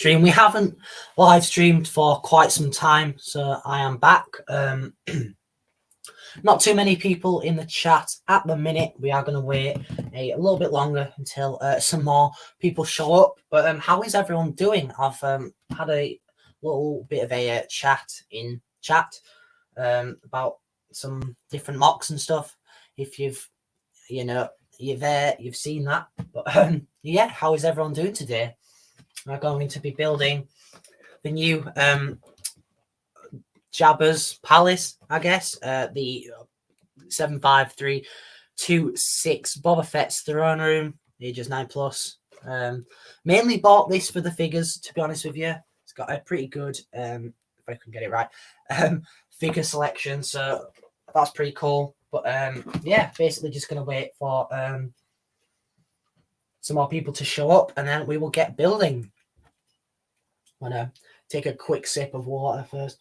stream. We haven't live streamed for quite some time, so I am back. Not too many people in the chat at the minute. We are going to wait a little bit longer until some more people show up. But how is everyone doing? I've had a little bit of a chat in chat about some different mocks and stuff. If you're there, you've seen that. But yeah, how is everyone doing today? We're going to be building the new Jabba's Palace, I guess. The 75326 Boba Fett's throne room, ages 9+. Mainly bought this for the figures, to be honest with you. It's got a pretty good, if I can get it right, figure selection, so that's pretty cool. But yeah, basically just going to wait for some more people to show up, and then we will get building. I'm going to take a quick sip of water first.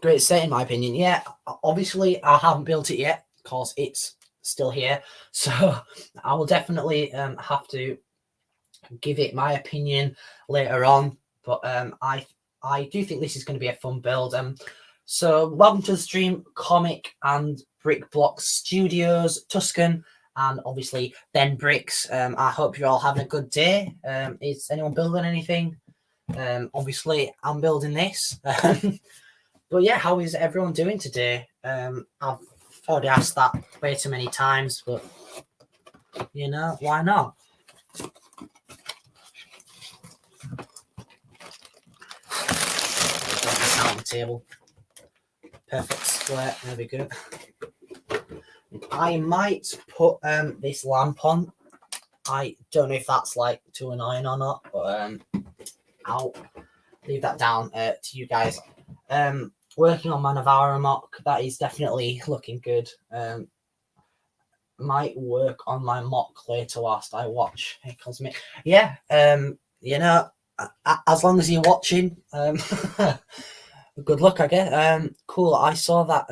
Great set, in my opinion. Yeah, obviously I haven't built it yet because it's still here, so I will definitely have to give it my opinion later on. But I do think this is going to be a fun build. So welcome to the stream, Comic and Brick Block Studios, Tuscan, and obviously Ben Bricks. I hope you're all having a good day. Is anyone building anything? Obviously I'm building this. But yeah, how is everyone doing today? I've already asked that way too many times, but you know, why not? Put this out on the table. Perfect square. There we go. I might put this lamp on. I don't know if that's like too annoying or not, but I'll leave that down to you guys. Working on my Navarra mock, that is definitely looking good. Might work on my mock later whilst I watch Hey Cosmic. Yeah, you know, as long as you're watching, good luck, I guess. Cool. I saw that.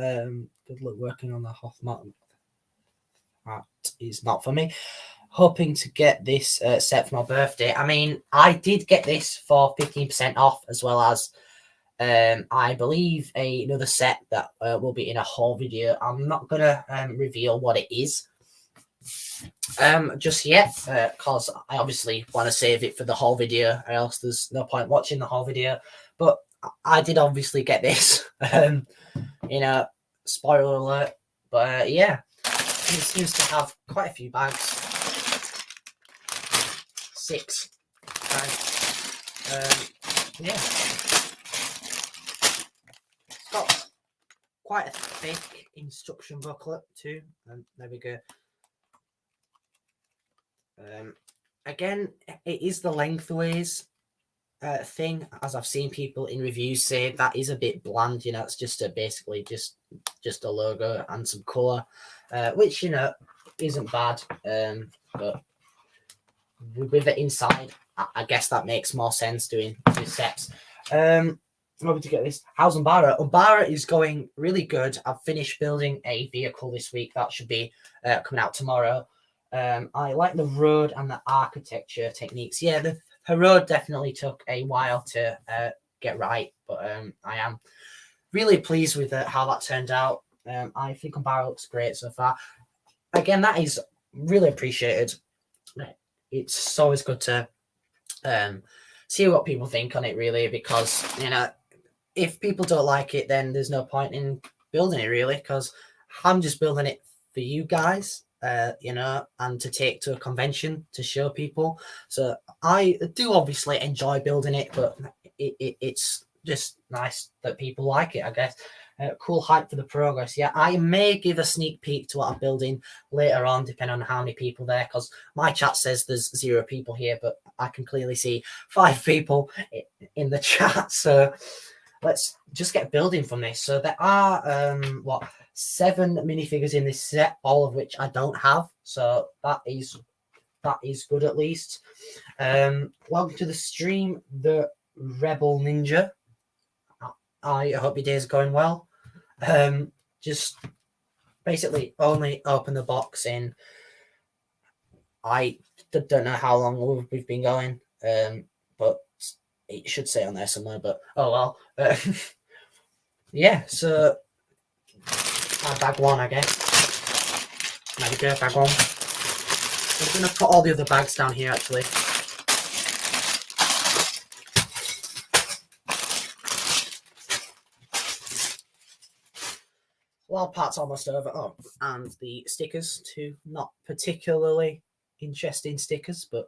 Good luck working on the Hoth mock. That is not for me. Hoping to get this set for my birthday. I mean, I did get this for 15% off, as well as I believe another set that will be in a haul video. I'm not gonna reveal what it is just yet, because I obviously want to save it for the haul video, or else there's no point watching the haul video. But I did obviously get this, you know, spoiler alert. But yeah, it seems to have quite a few bags. 6 bags. Yeah. Got quite a thick instruction booklet too. There we go. Again, it is the lengthways thing, as I've seen people in reviews say that is a bit bland. You know, it's just basically just a logo and some colour, which, you know, isn't bad. But with it inside, I guess that makes more sense doing 2 sets. Moving to get this. How's UMBARA? UMBARA is going really good. I've finished building a vehicle this week. That should be coming out tomorrow. I like the road and the architecture techniques. Yeah, the road definitely took a while to get right, but I am really pleased with how that turned out. I think UMBARA looks great so far. Again, that is really appreciated. It's always good to see what people think on it, really, because, you know, if people don't like it, then there's no point in building it, really, because I'm just building it for you guys, you know, and to take to a convention to show people. So I do obviously enjoy building it, but it's just nice that people like it, I guess. Cool hype for the progress. Yeah, I may give a sneak peek to what I'm building later on, depending on how many people there, because my chat says there's 0 people here, but I can clearly see 5 people in the chat. So let's just get building from this. So there are 7 minifigures in this set, all of which I don't have. So that is good, at least. Welcome to the stream, the Rebel Ninja. I hope your day is going well. Just basically only open the box in, I don't know how long we've been going, but it should say on there somewhere. But oh well. Yeah. So bag one, I guess. There we go, bag one. I'm gonna put all the other bags down here actually. Well, part's almost over. Oh, and the stickers too. Not particularly interesting stickers, but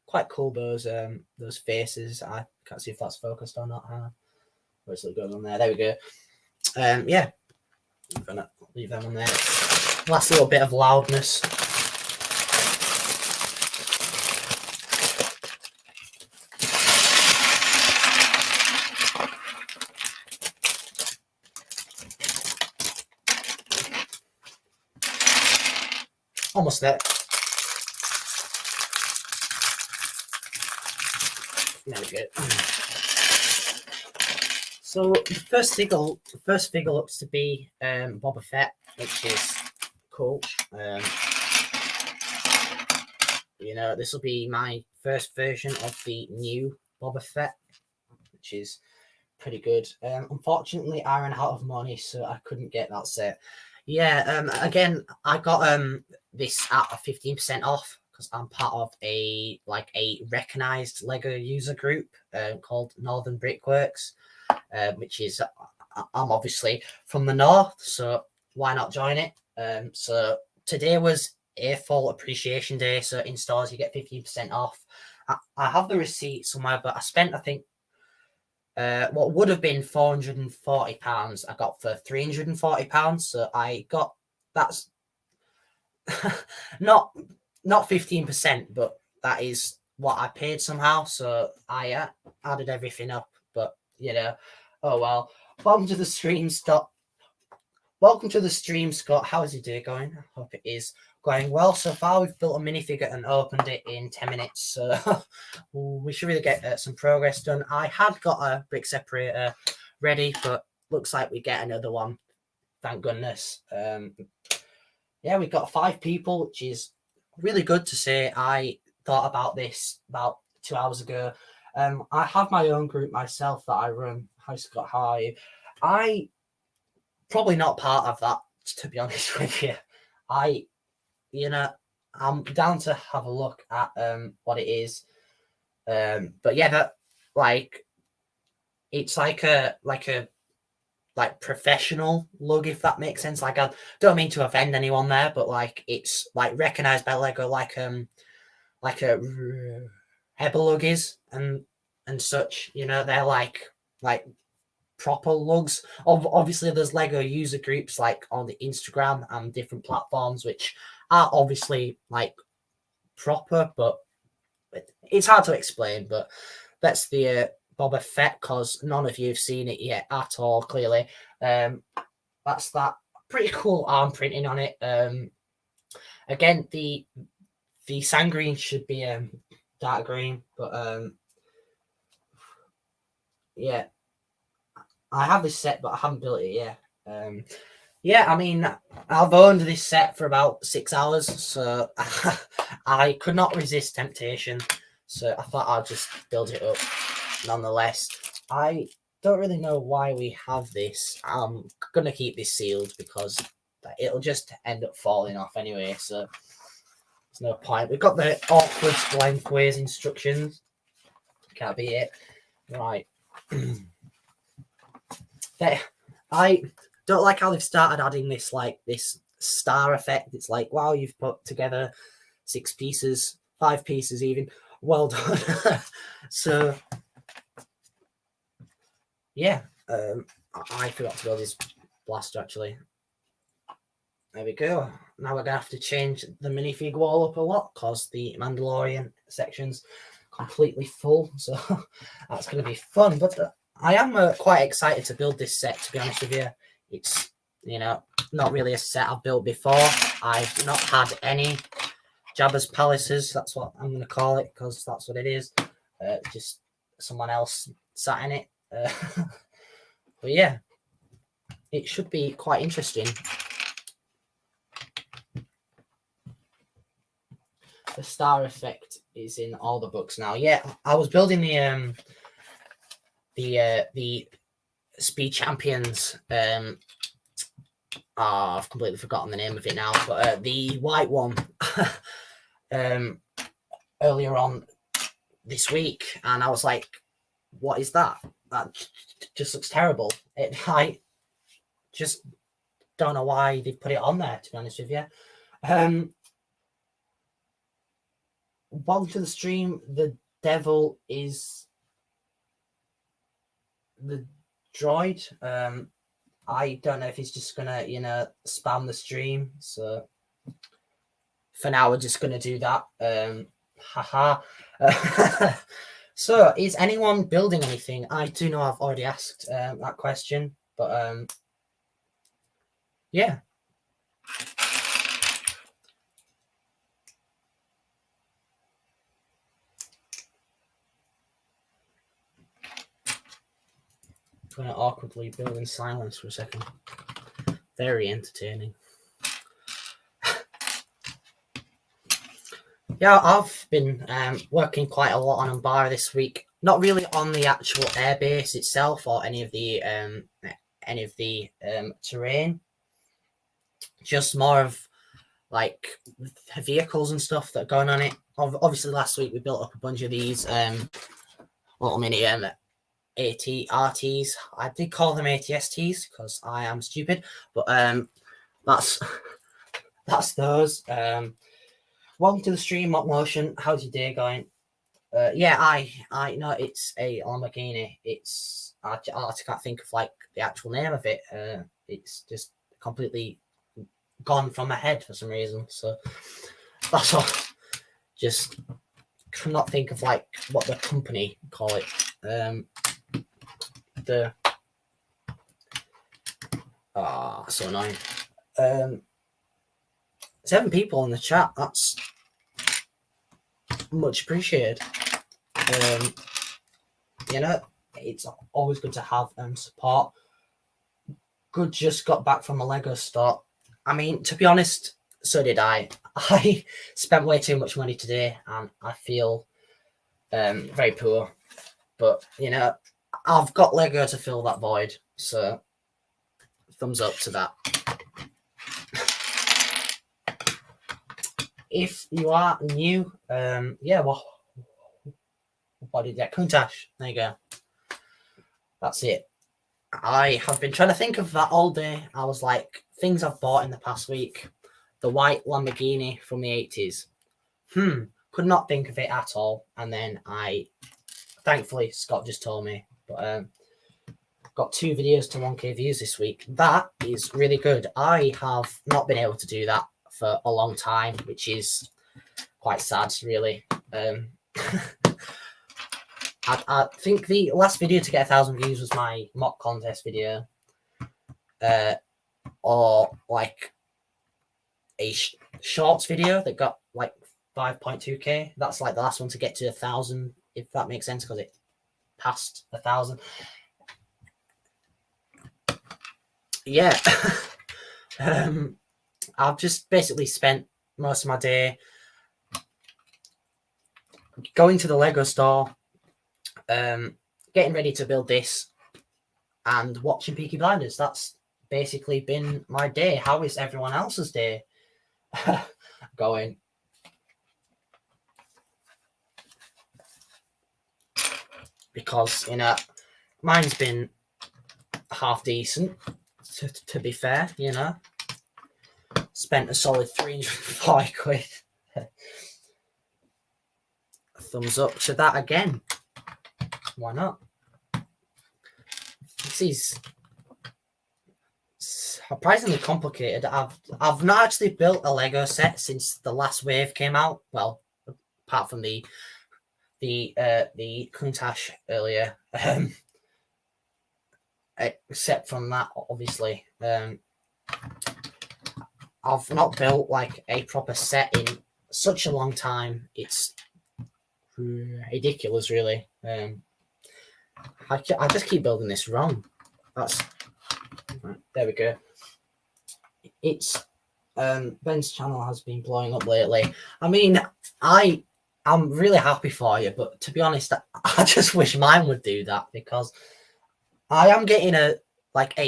quite cool. Those faces. I can't see if that's focused or not. Where's it going on there? There we go. Yeah, I'm gonna leave them on there. Last little bit of loudness. Almost there. There we go. So the first figure looks to be Boba Fett, which is cool. You know, this will be my first version of the new Boba Fett, which is pretty good. Unfortunately, I ran out of money, so I couldn't get that set. Yeah, again, I got this at a 15% off because I'm part of a recognized Lego user group called Northern Brickworks, which is I'm obviously from the north, so why not join it? So today was a full appreciation day, so in stores you get 15% off. I have the receipt somewhere, but I spent, I think, what would have been £440 I got for £340, so I got, that's not 15%, but that is what I paid somehow, so I added everything up. But you know, oh well. Welcome to the stream, Scott. Welcome to the stream, Scott. How's your day going? I hope it is going well so far. We've built a minifigure and opened it in 10 minutes, so we should really get some progress done. I had got a brick separator ready, but looks like we get another one. Thank goodness. Yeah, we got 5 people, which is really good to say. I thought about this about 2 hours ago. I have my own group myself that I run. Hi, Scott. How are you? I probably not part of that, to be honest with you. You know, I'm down to have a look at what it is. But yeah, that it's like a professional lug, if that makes sense. Like, I don't mean to offend anyone there, but like it's like recognized by Lego, like a Hebel lug is and such. You know, they're like proper lugs. Obviously, there's Lego user groups like on the Instagram and different platforms, which are obviously like proper, but it's hard to explain. But that's the Boba Fett, because none of you have seen it yet at all. Clearly, that's that pretty cool arm printing on it. Again, the sand green should be dark green, but yeah, I have this set, but I haven't built it yet. Yeah, I mean, I've owned this set for about 6 hours, so I could not resist temptation. So I thought I'd just build it up nonetheless. I don't really know why we have this. I'm going to keep this sealed because it'll just end up falling off anyway, so there's no point. We've got the awkward lengthways instructions. Can't be it. Right. I don't like how they've started adding this this star effect. It's like, wow, you've put together 6 pieces, 5 pieces even. Well done. So yeah, I forgot to build his blaster actually. There we go. Now we're gonna have to change the minifig wall up a lot because the Mandalorian section's completely full. So that's gonna be fun. But I am quite excited to build this set, to be honest with you. It's, you know, not really a set I've built before. I've not had any Jabba's palaces. That's what I'm going to call it, because that's what it is. Just someone else sat in it. But yeah, it should be quite interesting. The star effect is in all the books now. Yeah, I was building the Speed Champions. I've completely forgotten the name of it now, but the white one earlier on this week, and I was like, "What is that? That just looks terrible." I just don't know why they put it on there. To be honest with you, welcome to the stream. The devil is the droid. I don't know if he's just gonna, spam the stream. So for now, we're just gonna do that. Haha. So, is anyone building anything? I do know I've already asked that question, but yeah. I'm going to awkwardly build in silence for a second. Very entertaining. Yeah, I've been working quite a lot on UMBARA this week. Not really on the actual airbase itself or any of the terrain. Just more of like vehicles and stuff that are going on it. Obviously, last week we built up a bunch of these little mini RTs. I did call them ATSTs because I am stupid, but that's those. Welcome to the stream, Mock Motion. How's your day going? Yeah, I know it's a Lamborghini. I can't think of like the actual name of it. It's just completely gone from my head for some reason. So that's all. Just cannot think of like what the company call it. So annoying. 7 people in the chat. That's much appreciated. It's always good to have support. Good, just got back from a Lego store. I mean, to be honest, so did I. I spent way too much money today, and I feel very poor. But I've got Lego to fill that void, so thumbs up to that. If you are new, what did that? Kuntash. There you go. That's it. I have been trying to think of that all day. I was like, things I've bought in the past week. The white Lamborghini from the 80s. Could not think of it at all. And then thankfully, Scott just told me. But got 2 videos to 1K views this week. That is really good. I have not been able to do that for a long time, which is quite sad, really. I think the last video to get 1,000 views was my mock contest video, or like a shorts video that got like 5.2k. That's like the last one to get to 1,000, if that makes sense, because it passed 1,000. Yeah. I've just basically spent most of my day going to the Lego store, getting ready to build this, and watching Peaky Blinders. That's basically been my day. How is everyone else's day going? Because mine's been half decent, to be fair. Spent a solid 340 quid. Thumbs up to that again. Why not? This is surprisingly complicated. I've not actually built a Lego set since the last wave came out. Well, apart from the Kuntash earlier. Except from that, obviously. I've not built like a proper set in such a long time. It's ridiculous, really. I just keep building this wrong. There we go. It's Ben's channel has been blowing up lately. I mean, I'm really happy for you, but to be honest, I just wish mine would do that, because I am getting a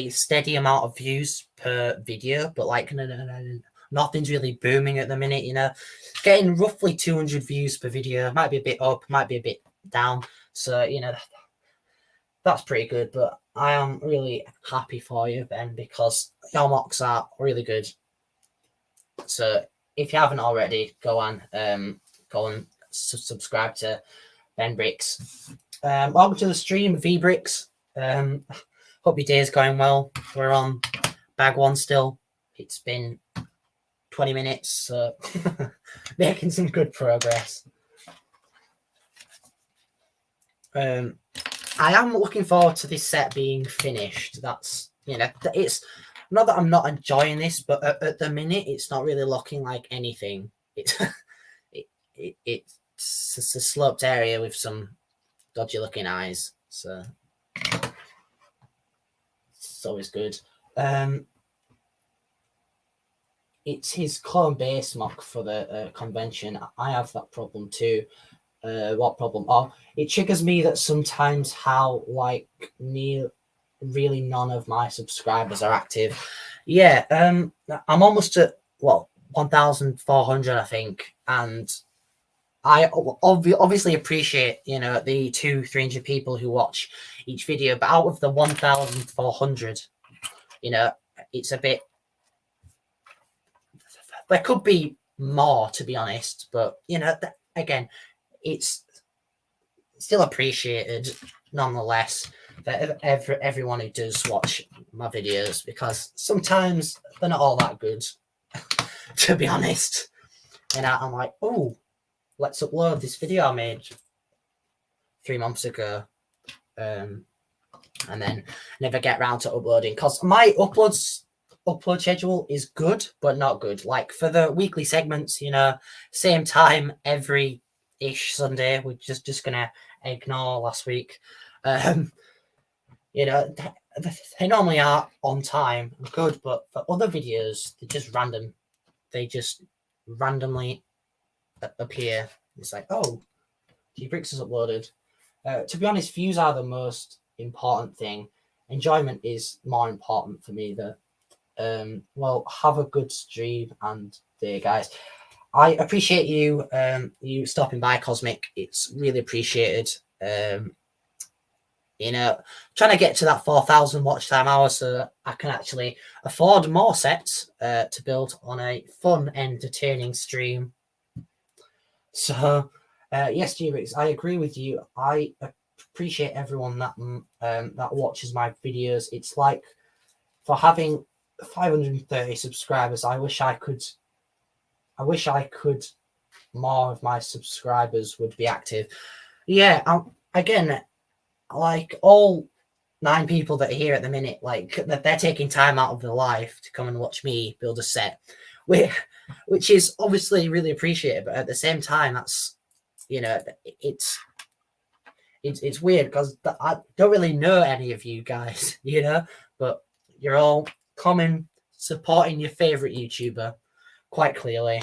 steady amount of views per video, but like nothing's really booming at the minute. You know, getting roughly 200 views per video, might be a bit up, might be a bit down. So you know, that's pretty good. But I am really happy for you, Ben, because your mocs are really good. So if you haven't already, go and subscribe to Ben Brix. Welcome to the stream, V Brix. Hope your day is going well. We're on bag one still. It's been 20 minutes, so making some good progress. I am looking forward to this set being finished. That's, you know, it's not that I'm not enjoying this, but at the minute it's not really looking like anything. It's it's a sloped area with some dodgy looking eyes, so it's always good. It's his clone base mock for the convention. I have that problem too. What problem? Oh, it triggers me that sometimes how really none of my subscribers are active. Yeah, I'm almost at 1,400, I think, and I obviously appreciate, you know, the 200-300 people who watch each video, but out of the 1,400, you know, it's a bit. There could be more, to be honest, but you know, again, it's still appreciated nonetheless that everyone who does watch my videos, because sometimes they're not all that good, to be honest. And I'm like, oh, let's upload this video I made 3 months ago, and then never get around to uploading, because my upload schedule is good but not good. Like for the weekly segments, you know, same time every ish Sunday. We're just gonna ignore last week. You know, they normally are on time and good, but for other videos, they're just random. They just randomly appear. It's like, oh, Brix is uploaded. To be honest, views are the most important thing. Enjoyment is more important for me. Well, have a good stream and day, guys. I appreciate you you stopping by, Cosmic. It's really appreciated. You know, trying to get to that 4,000 watch time hour so I can actually afford more sets to build on a fun, entertaining stream. So, yes, G-Rix, I agree with you. I appreciate everyone that that watches my videos. It's like, for having 530 subscribers, I wish I could more of my subscribers would be active. Yeah, again, like all 9 people that are here at the minute, like that they're taking time out of their life to come and watch me build a set, which is obviously really appreciated. But at the same time, that's, you know, it's weird because I don't really know any of you guys, you know, but you're all coming supporting your favorite YouTuber quite clearly.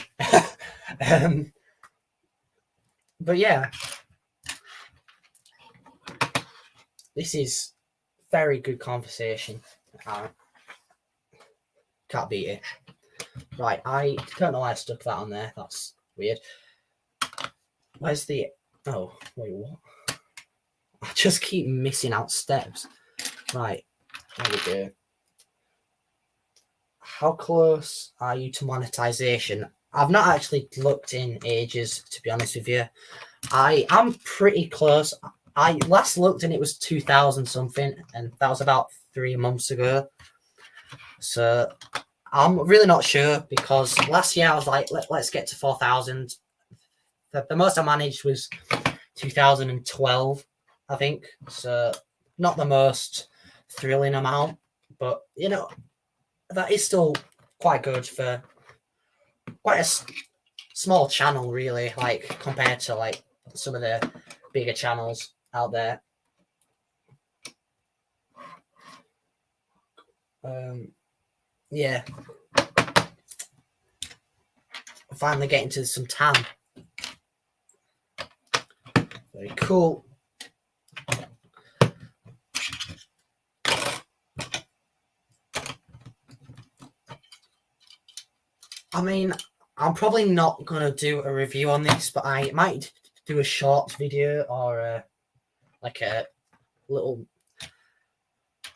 But yeah, this is very good conversation. Can't beat it. Right, I don't know why I stuck that on there. That's weird. Where's the... Oh, wait, what? I just keep missing out steps. Right, there we go. How close are you to monetization? I've not actually looked in ages, to be honest with you. I am pretty close. I last looked and it was 2,000 something, and that was about 3 months ago. So I'm really not sure, because last year I was like, let's get to 4,000. The most I managed was 2012, I think. So not the most thrilling amount, but you know, that is still quite good for quite a small channel, really, like compared to like some of the bigger channels out there. Yeah. finally getting to some tan. Very cool. I mean, I'm probably not going to do a review on this, but I might do a short video or like a little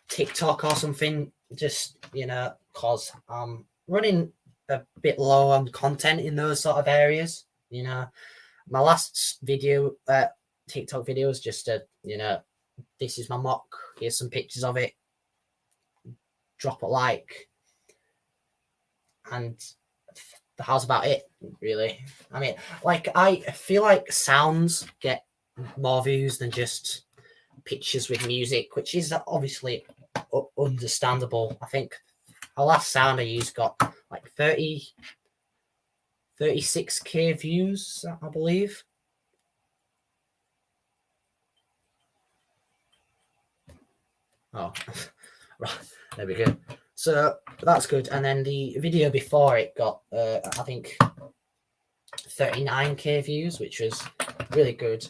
TikTok or something, just, you know, because I'm running a bit low on content in those sort of areas. You know, my last video, TikTok video was just a, you know, this is my mock, here's some pictures of it, drop a like, and how's about it, really. I mean, like, I feel like sounds get more views than just pictures with music, which is obviously understandable. I think the last sound I used got like 36k views, I believe. Oh, right, there we go. So that's good. And then the video before it got, I think, 39k views, which was really good.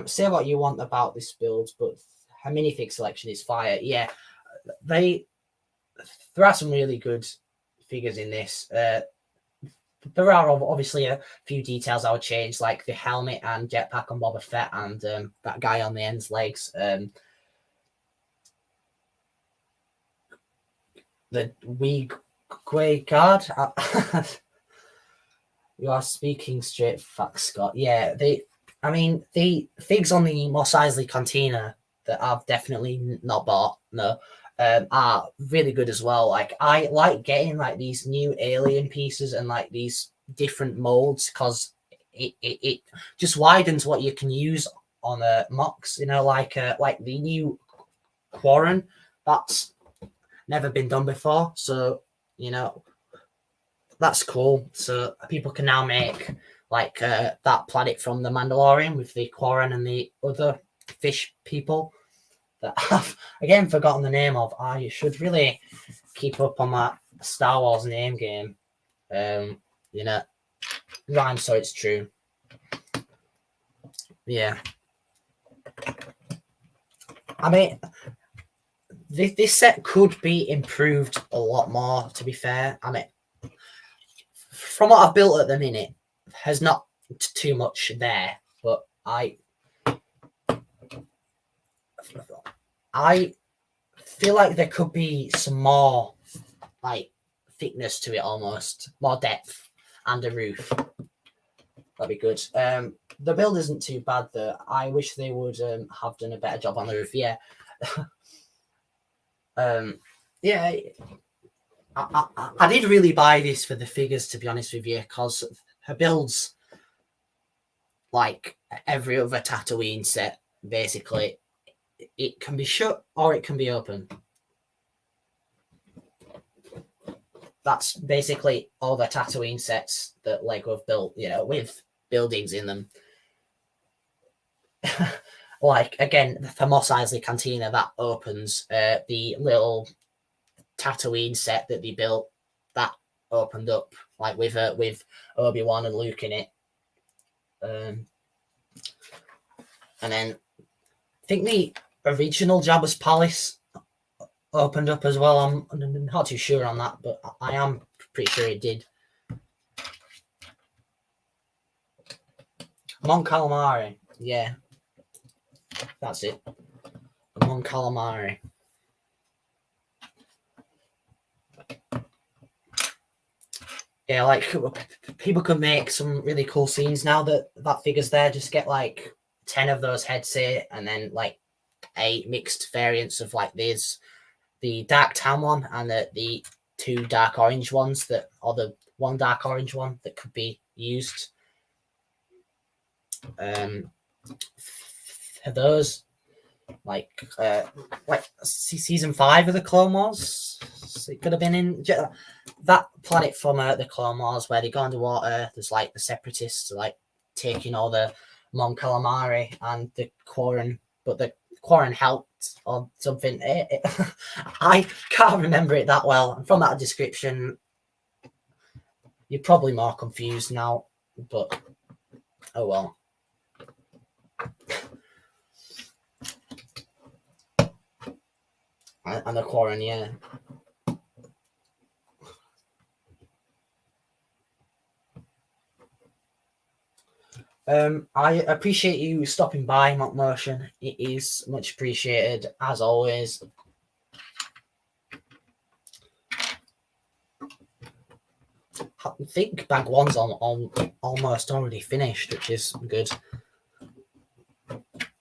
Say what you want about this build, but her minifig selection is fire. Yeah, there are some really good figures in this. There are obviously a few details I would change, like the helmet and jetpack on Boba Fett and that guy on the end's legs. The Wii Quay card. You are speaking straight facts, Scott. Yeah, I mean, the figs on the Mos Eisley container that I've definitely not bought, no, are really good as well. Like, I like getting like these new alien pieces and like these different molds because it just widens what you can use on mocs. You know, like the new Quarren, that's never been done before. So, you know, that's cool. So people can now make like that planet from the Mandalorian with the Quarren and the other fish people that I've again forgotten the name of. I should really keep up on my Star Wars name game. You know, rhymes so it's true. Yeah. I mean, this set could be improved a lot more, to be fair. I mean, from what I've built at the minute, there's not too much there, but I feel like there could be some more like thickness to it, almost more depth and a roof. That'd be good. The build isn't too bad though. I wish they would have done a better job on the roof. Yeah. Yeah. I did really buy this for the figures, to be honest with you, because her builds like every other Tatooine set. Basically, it can be shut or it can be open. That's basically all the Tatooine sets that Lego have built, you know, with buildings in them. Like, again, the Mos Eisley Cantina, that opens. The little Tatooine set that they built, that opened up, like with Obi-Wan and Luke in it. And then I think the original Jabba's Palace opened up as well. I'm not too sure on that, but I am pretty sure it did. Mon Calamari, yeah, that's it. Mon Calamari. Yeah, like people can make some really cool scenes now that figure's there. Just get like 10 of those heads here, and then like 8 mixed variants of like this, the dark tan one and the 2 dark orange ones that, or the 1 dark orange one that could be used. For those, like season 5 of the Clone Wars, it could have been in that planet from the Clone Wars where they go underwater. There's like the separatists like taking all the Mon Calamari and the Quarren, but the Quarren helped or something. I can't remember it that well. And from that description, You're probably more confused now, but oh well. And the quarren, yeah. I appreciate you stopping by, Motion. It is much appreciated, as always. I think bag one's on almost already finished, which is good.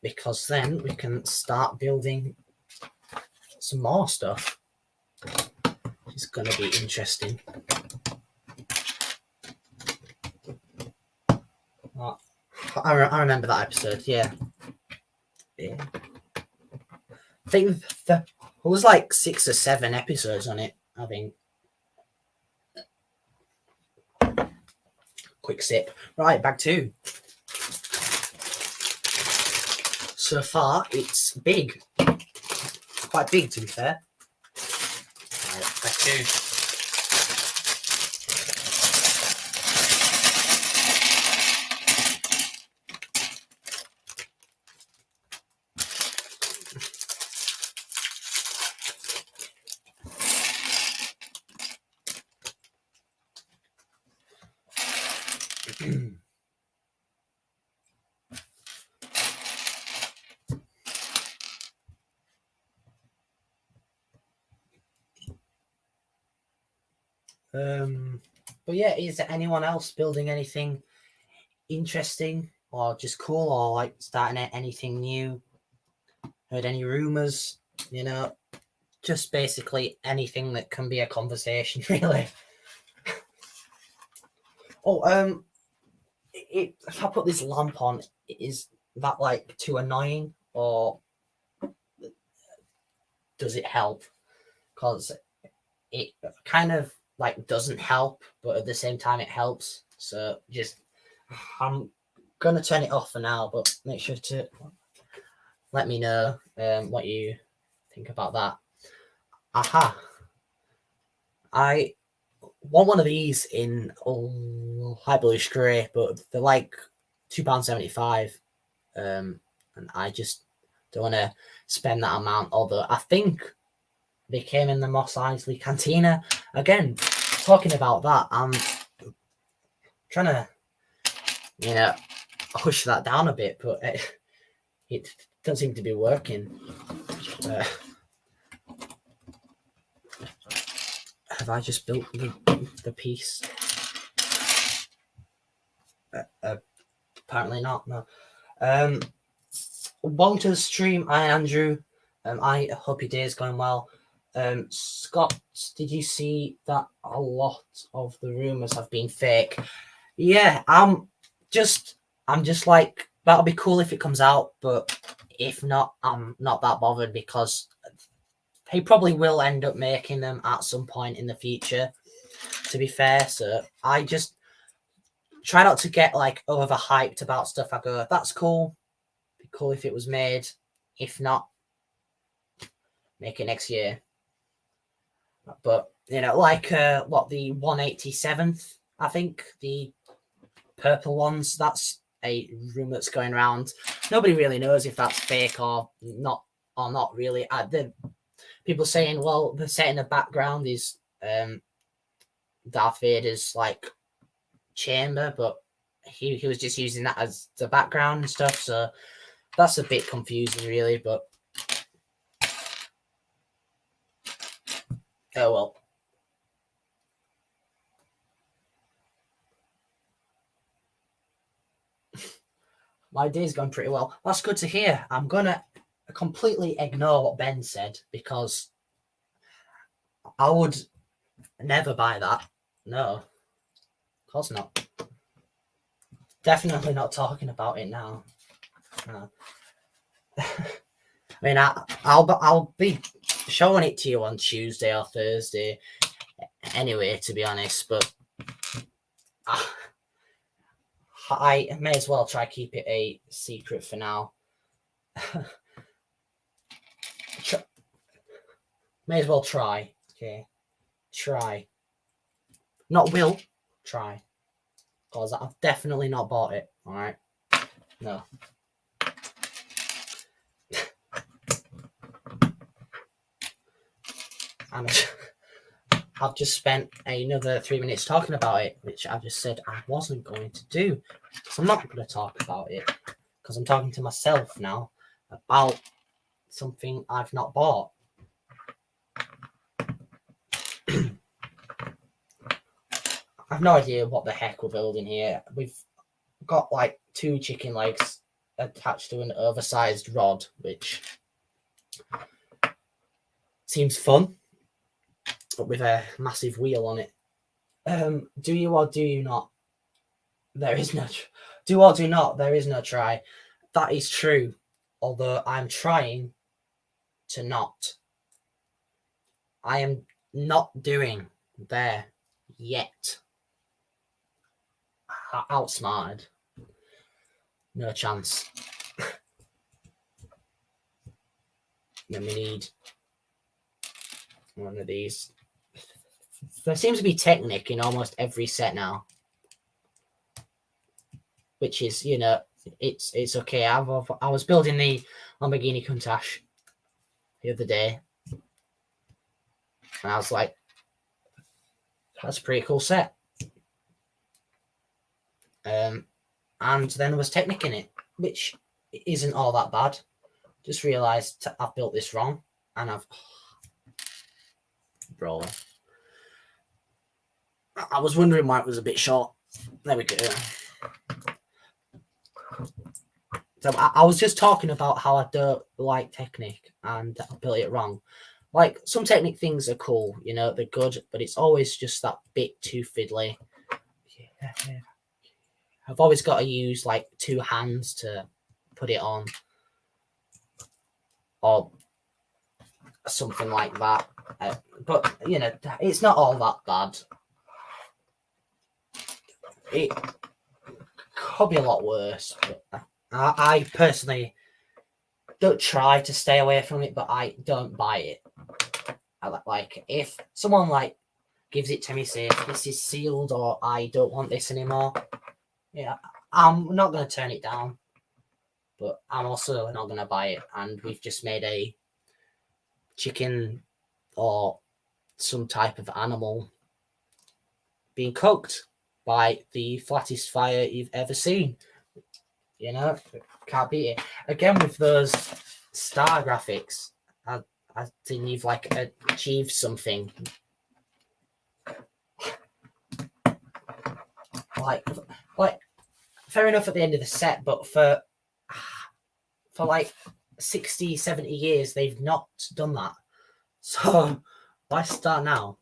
Because then we can start building some more stuff. It's going to be interesting. I remember that episode, yeah. I think there was like 6 or 7 episodes on it, I think. Quick sip. Right, bag 2. So far, it's big. Quite big, to be fair. Right, bag 2. But yeah, is there anyone else building anything interesting or just cool, or like starting anything new? Heard any rumors? You know, just basically anything that can be a conversation, really. Oh, if I put this lamp on, is that like too annoying, or does it help? Because it kind of like doesn't help, but at the same time it helps. So just I'm gonna turn it off for now, but make sure to let me know what you think about that. Aha! I want one of these in high bluish grey, but they're like £2.75, and I just don't want to spend that amount. Although I think they came in the Mos Eisley Cantina. Again, talking about that, I'm trying to, hush that down a bit, but it doesn't seem to be working. Have I just built the piece? Apparently not, no. Walter's stream, hi Andrew. I hope your day is going well. Scott, did you see that a lot of the rumors have been fake? Yeah, I'm just like, that'll be cool if it comes out, but if not, I'm not that bothered, because he probably will end up making them at some point in the future, to be fair. So I just try not to get like overhyped about stuff. I go, that's cool. Be cool if it was made. If not, make it next year. But like what, the 187th, I think, the purple ones, that's a rumor that's going around. Nobody really knows if that's fake or not really. The people saying, well, the set in the background is Darth Vader's like chamber, but he was just using that as the background and stuff, so that's a bit confusing, really. But oh well. My day's gone pretty well. That's good to hear. I'm gonna completely ignore what Ben said, because I would never buy that. No, of course not. Definitely not talking about it now. No. I mean, I'll be showing it to you on Tuesday or Thursday anyway, to be honest, but I may as well try keep it a secret for now. May as well try. Okay. Try. Not will. try, because I've definitely not bought it. All right, no. And I've just spent another 3 minutes talking about it, which I just said I wasn't going to do. So I'm not going to talk about it, because I'm talking to myself now about something I've not bought. I've no idea what the heck we're building here. We've got like 2 chicken legs attached to an oversized rod, which seems fun, but with a massive wheel on it. Do you or do you not? There is no do or do not. There is no try. That is true, although I'm trying to not. I am not doing there yet. Outsmarted. No chance. Then we need one of these. There seems to be Technic in almost every set now, which is, you know, it's okay. I was building the Lamborghini Countach the other day, and I was like, that's a pretty cool set. And then there was Technic in it, which isn't all that bad. Just realised I've built this wrong, and I've brawler. I was wondering why it was a bit short. There we go. So I was just talking about how I don't like Technic, and I built it wrong. Like, some Technic things are cool, you know, they're good, but it's always just that bit too fiddly. Yeah. I've always got to use like 2 hands to put it on, or something like that. But, you know, it's not all that bad. It could be a lot worse. But I personally don't try to stay away from it, but I don't buy it. Like, if someone like gives it to me, say this is sealed or I don't want this anymore, yeah, I'm not going to turn it down, but I'm also not going to buy it. And we've just made a chicken or some type of animal being cooked by the flattest fire you've ever seen. You know, can't beat it. Again, with those star graphics, I think you've like achieved something. Like, fair enough at the end of the set, but for like 60, 70 years, they've not done that. So why start now?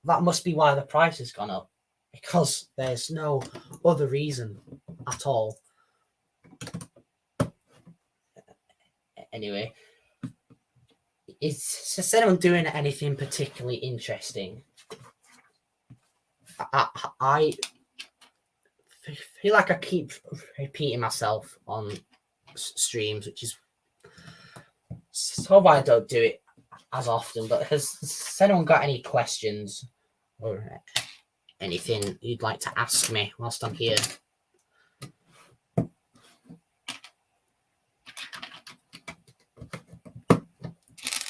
That must be why the price has gone up, because there's no other reason at all. Anyway, is anyone doing anything particularly interesting? I feel like I keep repeating myself on streams, which is so why I don't do it as often. But has anyone got any questions or anything you'd like to ask me whilst I'm here?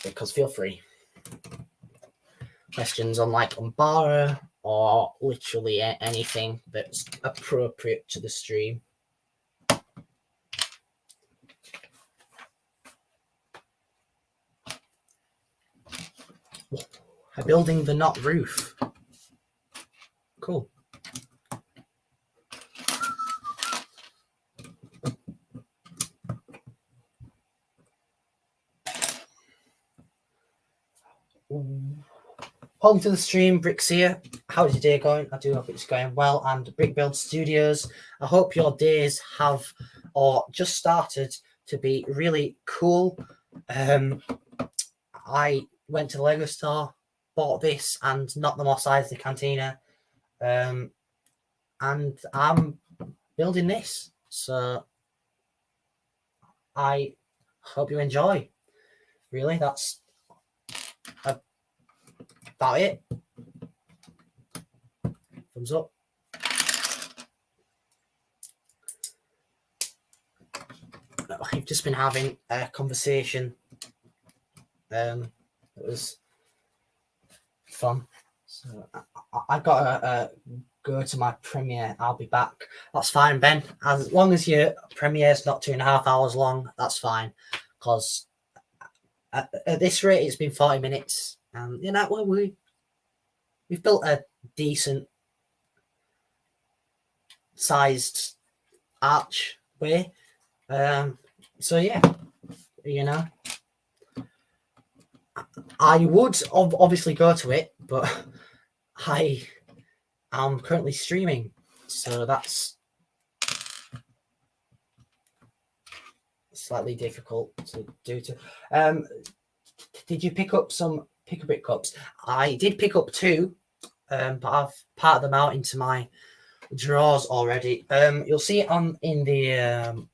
Because feel free. Questions on like UMBARA or literally anything that's appropriate to the stream. I'm building the not roof. Cool. Welcome to the stream, Brix here. How's your day going? I do hope it's going well. And Brick Build Studios, I hope your days have or just started to be really cool. I went to the Lego store, bought this and not the more size, the Cantina. And I'm building this. So I hope you enjoy. Really, that's about it. Thumbs up. I've just been having a conversation. It was fun. So I gotta go to my premiere. I'll be back. That's fine, Ben. As long as your premiere's not 2.5 hours long, that's fine. Because at this rate, it's been 40 minutes. And you know, we've built a decent sized archway. So yeah, you know, I would obviously go to it, but I am currently streaming, so that's slightly difficult to do. Did you pick up some pick-a-brick cups? I did pick up 2, but I've parted them out into my drawers already. You'll see it in the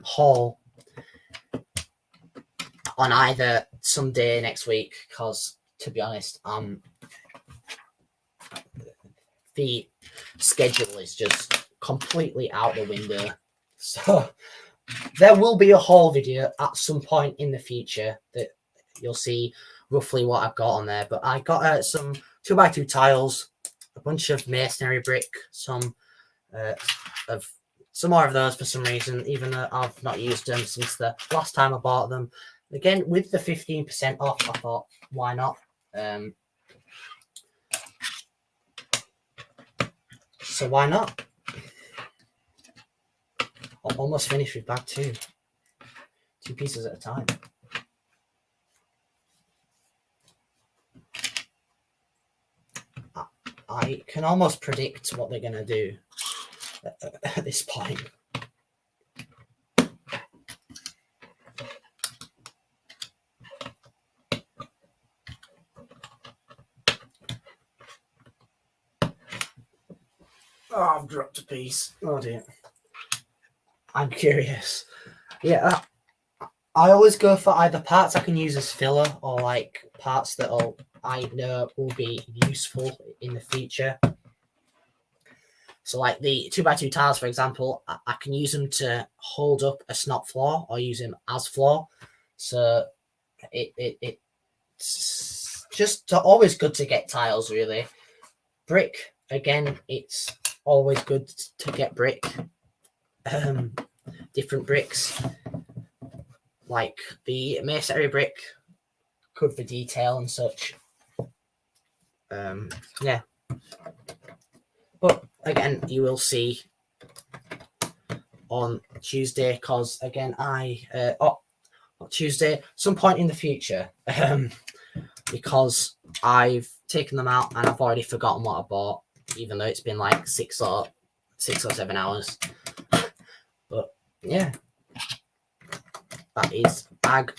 haul on either some day next week, because to be honest, the schedule is just completely out the window. So there will be a haul video at some point in the future that you'll see roughly what I've got on there. But I got some 2x2 tiles, a bunch of masonry brick, some more of those for some reason, even though I've not used them since the last time I bought them. Again, with the 15% off, I thought, why not? So why not? I'm almost finished with bag 2. 2 pieces at a time. I can almost predict what they're going to do at this point. Oh, I've dropped a piece. Oh dear. I'm curious. Yeah, I always go for either parts I can use as filler or like parts that I know will be useful in the future. So like the 2x2 tiles, for example, I can use them to hold up a snot floor or use them as floor. So it's just always good to get tiles, really. Brick, again, it's always good to get brick. Different bricks, like the masonry brick, good for detail and such. Yeah. But again, you will see on Tuesday, because again, Tuesday, some point in the future, because I've taken them out and I've already forgotten what I bought, even though it's been like 6 or 7 hours. But yeah, that is bag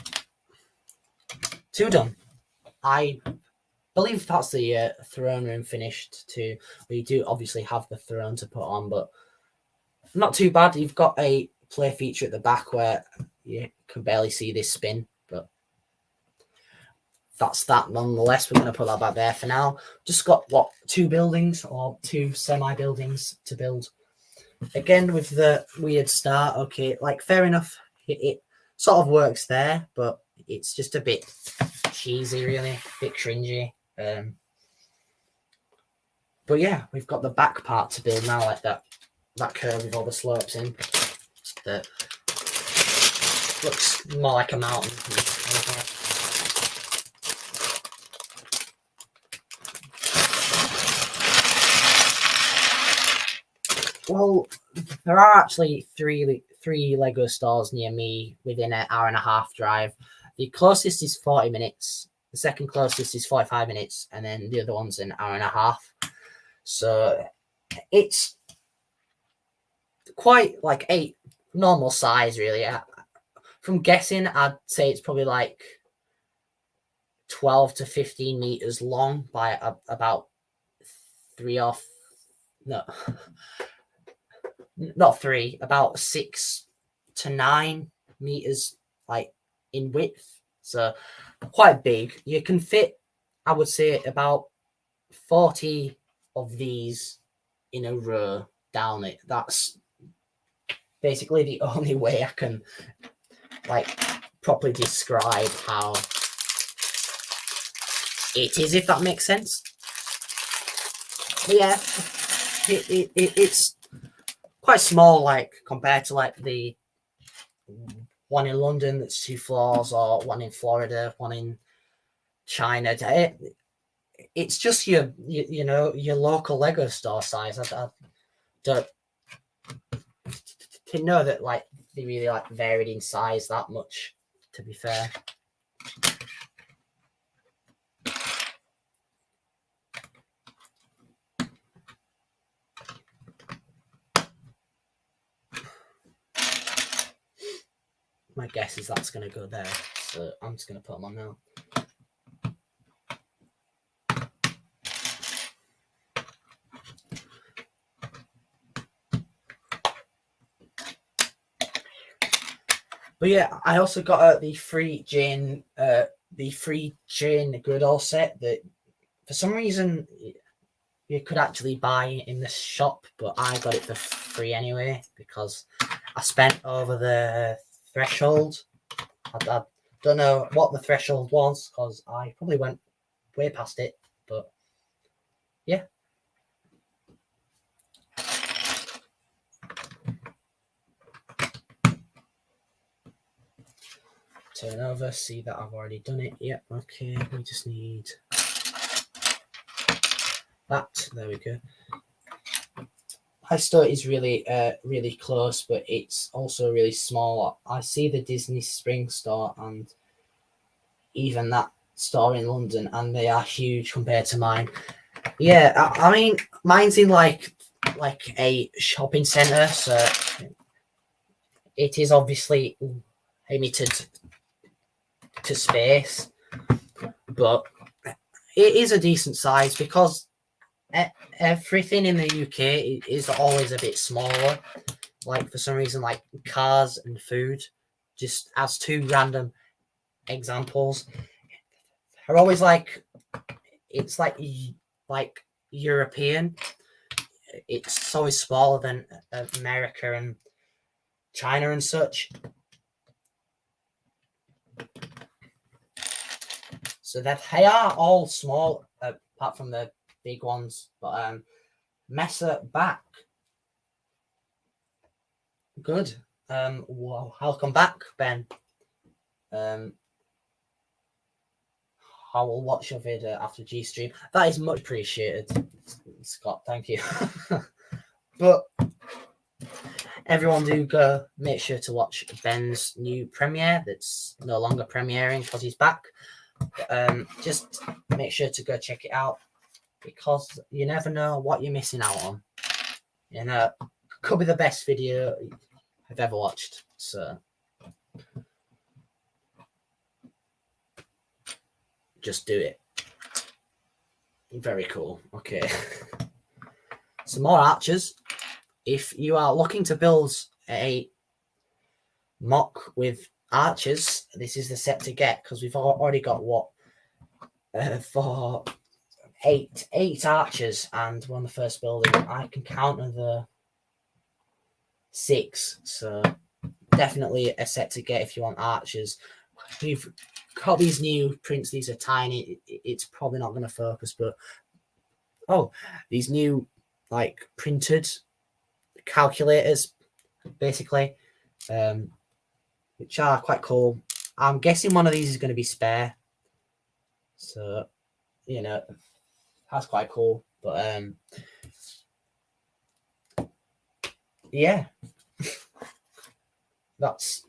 2 done. I believe that's the throne room finished too. We do obviously have the throne to put on, but not too bad. You've got a play feature at the back where you can barely see this spin, but that's that nonetheless. We're going to put that back there for now. Just got 2 buildings or 2 semi-buildings to build. Again, with the weird start, okay, like fair enough. It sort of works there, but it's just a bit cheesy, really, a bit cringy. But yeah, we've got the back part to build now, like that curve with all the slopes in. That looks more like a mountain. Well, there are actually three Lego stores near me within an hour and a half drive. The closest is 40 minutes. The second closest is 45 minutes, and then the other one's an hour and a half. So it's quite like a normal size, really. From guessing, I'd say it's probably like 12 to 15 meters long by about 3 or no, not 3, about 6 to 9 meters like in width. So quite big. You can fit I would say about 40 of these in a row down it. That's basically the only way I can like properly describe how it is, if that makes sense. But yeah, it's quite small, like compared to like the one in London that's 2 floors, or one in Florida, one in China. It's just your you know, your local Lego store size. I don't know that like they really like varied in size that much, to be fair. My guess is that's going to go there, so I'm just going to put them on now. But yeah, I also got the free chain grid all set that for some reason you could actually buy in the shop, but I got it for free anyway because I spent over the threshold. I don't know what the threshold was because I probably went way past it, but yeah. Turn over, see that I've already done it. Yep, okay, we just need that. There we go. My store is really really close, but it's also really small. I see the Disney Spring store and even that store in London, and they are huge compared to mine. Yeah, I mean, mine's in like a shopping centre, so it is obviously limited to space, but it is a decent size because everything in the UK is always a bit smaller. Like for some reason, like cars and food, just as 2 random examples, are always like, it's like European. It's always smaller than America and China and such. So that they are all small, apart from the big ones. But Messer back, good. Well, welcome back, Ben. I will watch your video after G stream. That is much appreciated, Scott. Thank you. But everyone do go make sure to watch Ben's new premiere that's no longer premiering because he's back. Just make sure to go check it out because you never know what you're missing out on. You know, could be the best video I've ever watched. So just do it. Very cool. Okay. Some more archers. If you are looking to build a mock with archers, this is the set to get because we've already got what for eight archers, and we're on the first building. I can counter the 6, so definitely a set to get if you want archers. We've got these new prints. These are tiny. It's probably not going to focus, but these new like printed calculators, basically, which are quite cool. I'm guessing one of these is going to be spare, so you know that's quite cool. But yeah, that's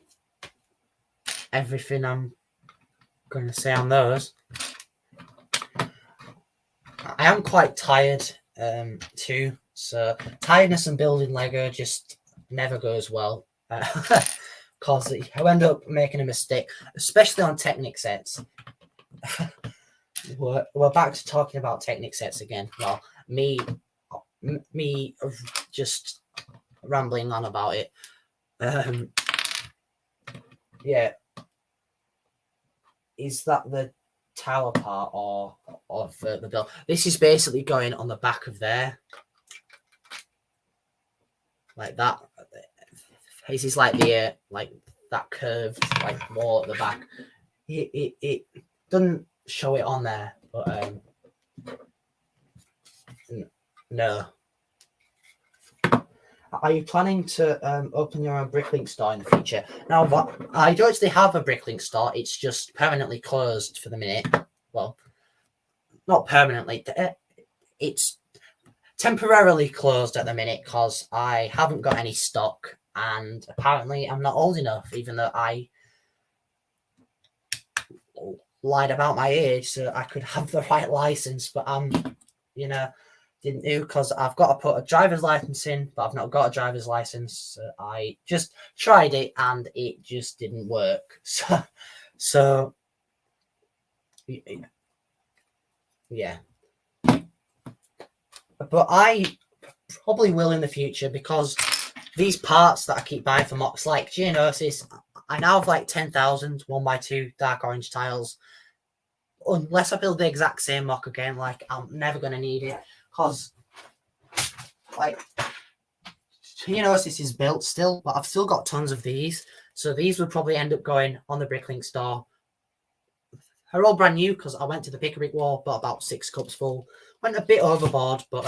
everything I'm going to say on those. I am quite tired too, so tiredness and building Lego just never goes well because I end up making a mistake, especially on Technic sets. We're back to talking about Technic sets again. Well, me just rambling on about it. Yeah, is that the tower part or of the build. This is basically going on the back of there, like that. This is like the like that curved like wall at the back. It doesn't show it on there, but no. Are you planning to open your own Bricklink store in the future? Now, I don't actually have a Bricklink store. It's just permanently closed for the minute. Well, not permanently. It's temporarily closed at the minute because I haven't got any stock, and apparently I'm not old enough, even though I lied about my age so I could have the right license, but didn't do, because I've got to put a driver's license in, but I've not got a driver's license. So I just tried it and it just didn't work. So yeah. But I probably will in the future, because these parts that I keep buying for mocs, like Geonosis, I now have like 10,000 1x2 dark orange tiles. Unless I build the exact same mock again, like I'm never going to need it. Because, like, Geonosis is built still, but I've still got tons of these. So these would probably end up going on the Bricklink store. They're all brand new because I went to the Pick-a-Brick wall, bought about 6 cups full. Went a bit overboard, but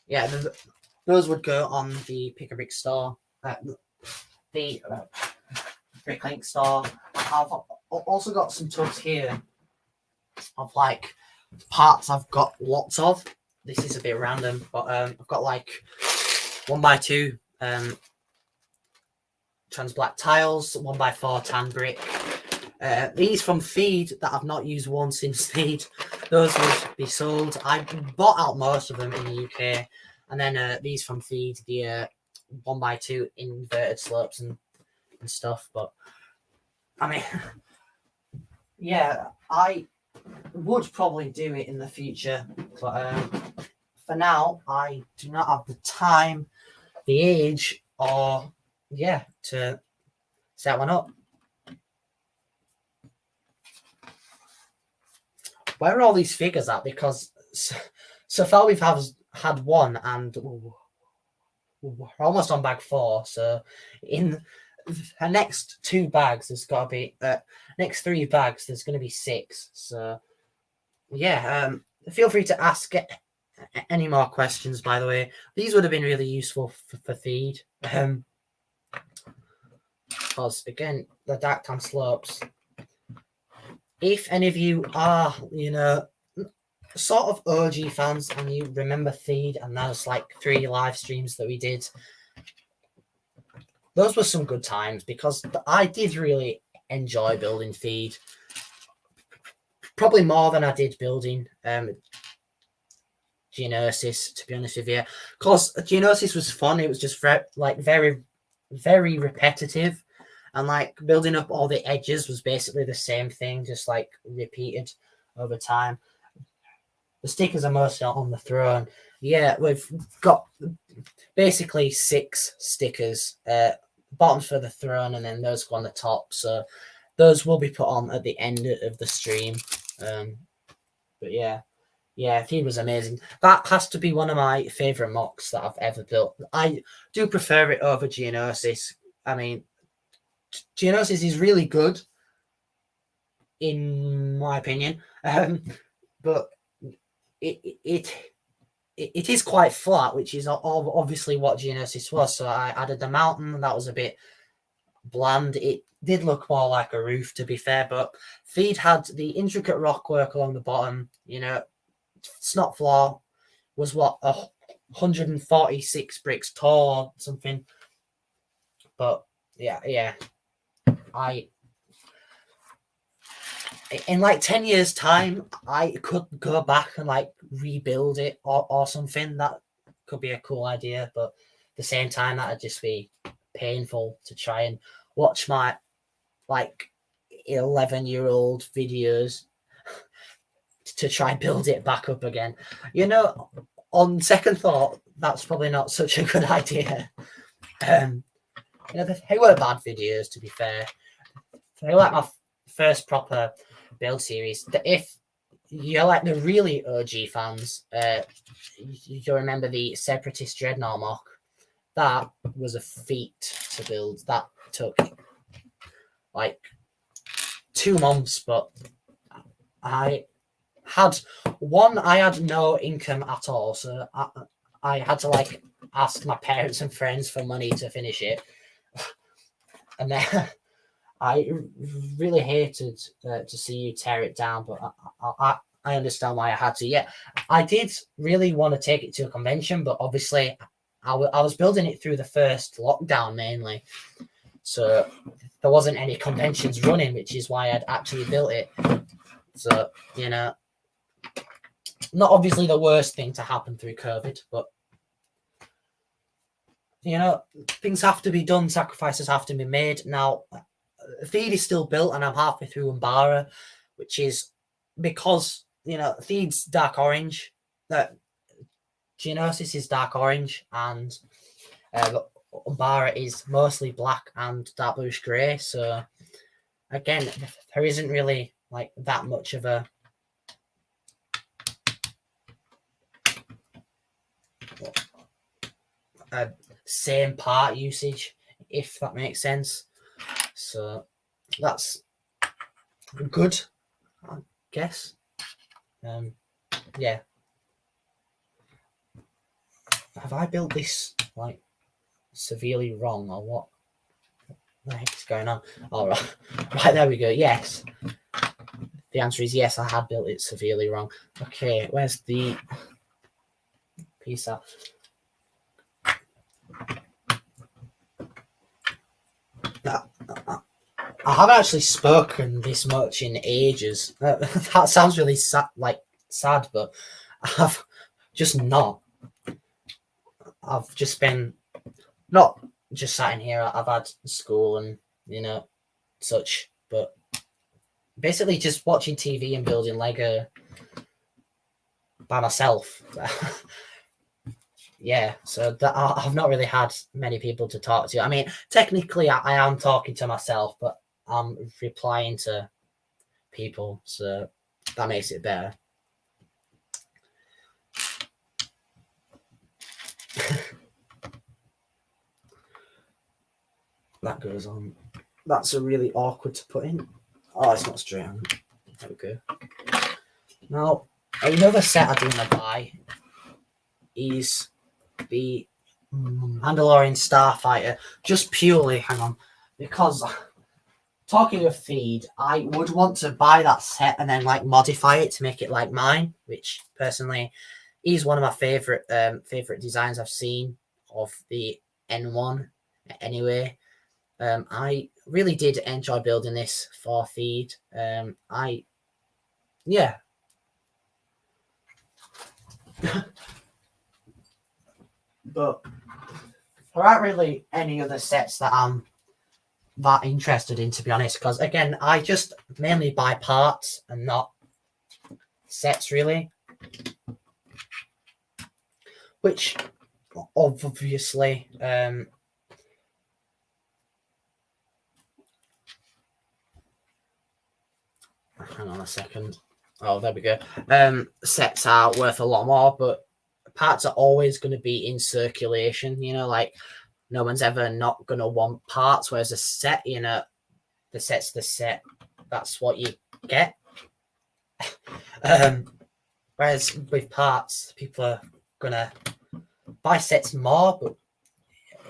yeah, those would go on the Pick-a-Brick store. The Bricklink store. I've also got some tubs here of like parts I've got lots of. This is a bit random, but I've got like 1x2 trans black tiles, 1x4 tan brick. These from Feed that I've not used once since Feed. Those would be sold. I bought out most of them in the UK, and then these from Feed, the 1x2 inverted slopes and stuff. But I mean, yeah, I would probably do it in the future, but for now I do not have the time, the age, or to set one up. Where are all these figures at? Because so far we've had one, and we're almost on bag 4. So in the next 2 bags, there's got to be next 3 bags. There's going to be 6. So yeah, feel free to ask any more questions. By the way, these would have been really useful for Feed. Because again, the dark tan slopes. If any of you are, sort of OG fans and you remember Feed, and those like 3 live streams that we did, those were some good times, because I did really enjoy building Feed. Probably more than I did building Geonosis, to be honest with you. Because Geonosis was fun. It was just very, very repetitive. And like building up all the edges was basically the same thing, just like repeated over time. The stickers are mostly on the throne. Yeah, we've got basically 6 stickers. Bottoms for the throne, and then those go on the top. So those will be put on at the end of the stream. But yeah, Feed was amazing. That has to be one of my favorite mocks that I've ever built. I do prefer it over Geonosis. I mean, Geonosis is really good, in my opinion, but it is quite flat, which is obviously what Geonosis was. So I added the mountain, and that was a bit bland. It did look more like a roof, to be fair, but Feed had the intricate rock work along the bottom. Snot floor was 146 bricks tall or something. But yeah. In like 10 years' time, I could go back and like rebuild it or something. That could be a cool idea, but at the same time, that'd just be painful to try and watch my like 11-year-old videos to try and build it back up again. On second thought, that's probably not such a good idea. They were bad videos, to be fair. They were like my first proper build series. If you're like the really OG fans, you'll remember the Separatist Dreadnought mock. That was a feat to build. That took like 2 months, but I had no income at all, so I had to like ask my parents and friends for money to finish it, and then I really hated to see you tear it down, but I understand why I had to. Yeah, I did really want to take it to a convention, but obviously I was building it through the first lockdown mainly, so there wasn't any conventions running, which is why I'd actually built it. So, you know, not obviously the worst thing to happen through COVID, but, you know, things have to be done, sacrifices have to be made. Now, Theed is still built, and I'm halfway through UMBARA, which is because, you know, Theed's dark orange, Geonosis is dark orange, and UMBARA is mostly black and dark bluish grey. So, again, there isn't really like that much of a same part usage, if that makes sense. So that's good, I guess. Yeah. Have I built this like severely wrong or what? What the heck is going on? All right, right, there we go. Yes. The answer is yes, I had built it severely wrong. Okay, where's the piece out? I haven't actually spoken this much in ages. That sounds really sad, but I've just not. I've just been not just sat in here. I've had school and, you know, such, but basically just watching TV and building Lego by myself. Yeah, so that I've not really had many people to talk to. I mean, technically I am talking to myself, but I'm replying to people, so that makes it better. That goes on. That's a really awkward to put in. Oh, it's not straight on. There we go. Now, another set I do want to buy is the Mandalorian Starfighter, just purely, hang on, because talking of Theed, I would want to buy that set and then like modify it to make it like mine, which personally is one of my favorite designs I've seen of the N1 anyway. I really did enjoy building this for Theed. Yeah. But there aren't really any other sets that I'm that interested in, to be honest, because again, I just mainly buy parts and not sets, really. Which obviously hang on a second. Oh, there we go. Sets are worth a lot more, but parts are always going to be in circulation, you know, like no one's ever not going to want parts, whereas a set, you know, the set's the set. That's what you get. Whereas with parts, people are going to buy sets more, but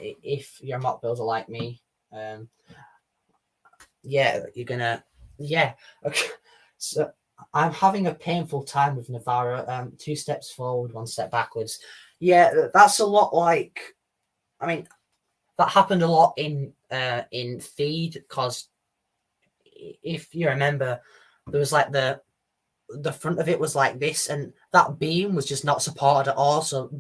if you're a mock builder like me, yeah, you're going to, yeah. Okay. So I'm having a painful time with Navarra. 2 steps forward, 1 step backwards. Yeah, that's a lot like, I mean, that happened a lot in Theed, because if you remember, there was like the front of it was like this, and that beam was just not supported at all. So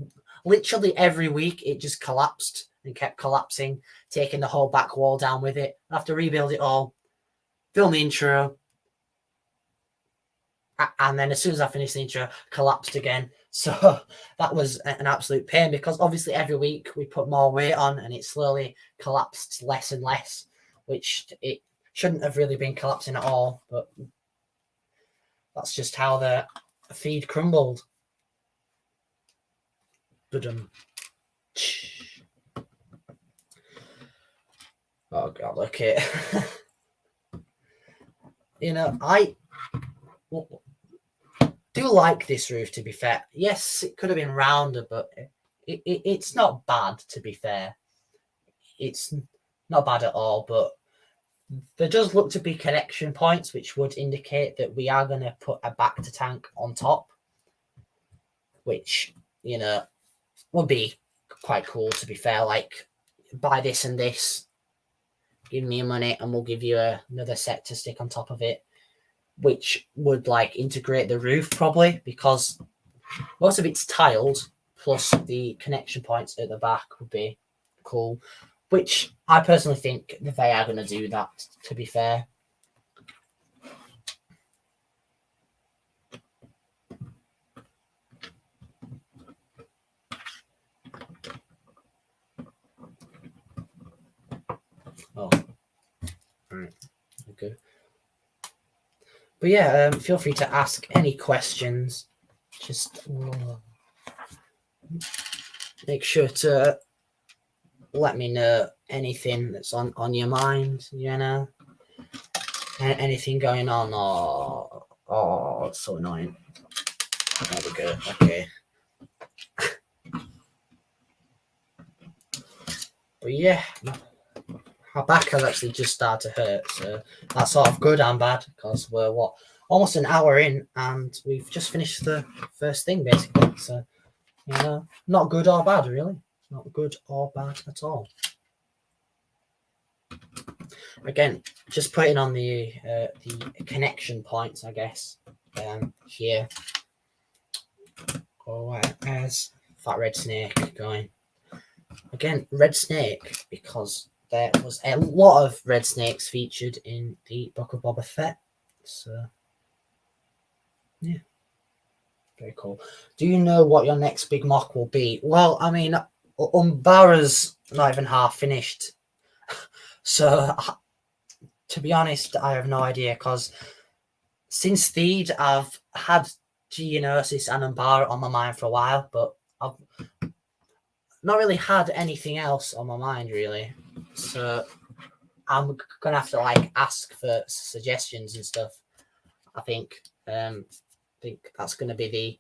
literally every week it just collapsed and kept collapsing, taking the whole back wall down with it. I have to rebuild it all, film the intro, and then as soon as I finished the intro, collapsed again. So that was an absolute pain, because obviously every week we put more weight on and it slowly collapsed less and less, which it shouldn't have really been collapsing at all. But that's just how the feed crumbled. Oh god, look it. You know, I do like this roof, to be fair. Yes, it could have been rounder, but it's not bad, to be fair. It's not bad at all, but there does look to be connection points, which would indicate that we are going to put a back to tank on top, which, you know, would be quite cool, to be fair. Like, buy this and this, give me your money, and we'll give you another set to stick on top of it, which would like integrate the roof probably, because most of it's tiled, plus the connection points at the back would be cool, which I personally think they are going to do that, to be fair. Oh, right, okay. But yeah, feel free to ask any questions. Just make sure to let me know anything that's on your mind, you know, anything going on. Oh, it's so annoying. There we go. Okay. But yeah, my back has actually just started to hurt, so that's sort of good and bad, because we're almost an hour in and we've just finished the first thing basically. So, you know, not good or bad, really. Not good or bad at all. Again, just putting on the connection points, I guess, here. Oh, there's Fat Red Snake going. Again, Red Snake, because there was a lot of red snakes featured in the Book of Boba Fett. So, yeah. Very cool. Do you know what your next big mock will be? Well, I mean, Umbara's not even half finished. So, to be honest, I have no idea, because since Theed, I've had Geonosis and Umbara on my mind for a while, but I've not really had anything else on my mind, really. So I'm going to have to, like, ask for suggestions and stuff. I think that's going to be the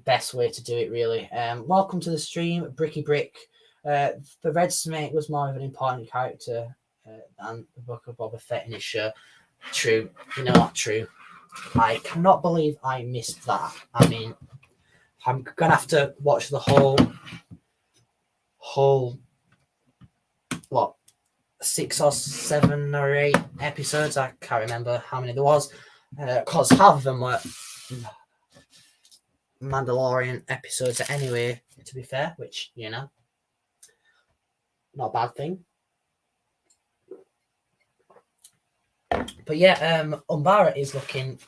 best way to do it, really. Welcome to the stream, Bricky Brick. The Red Snake was more of an important character than the Book of Boba Fett in his show. True. You know what? True. I cannot believe I missed that. I mean, I'm going to have to watch the whole, what, 6 or 7 or 8 episodes. I can't remember how many there was, because half of them were Mandalorian episodes anyway, to be fair, which, you know, not a bad thing. But yeah, Umbara is looking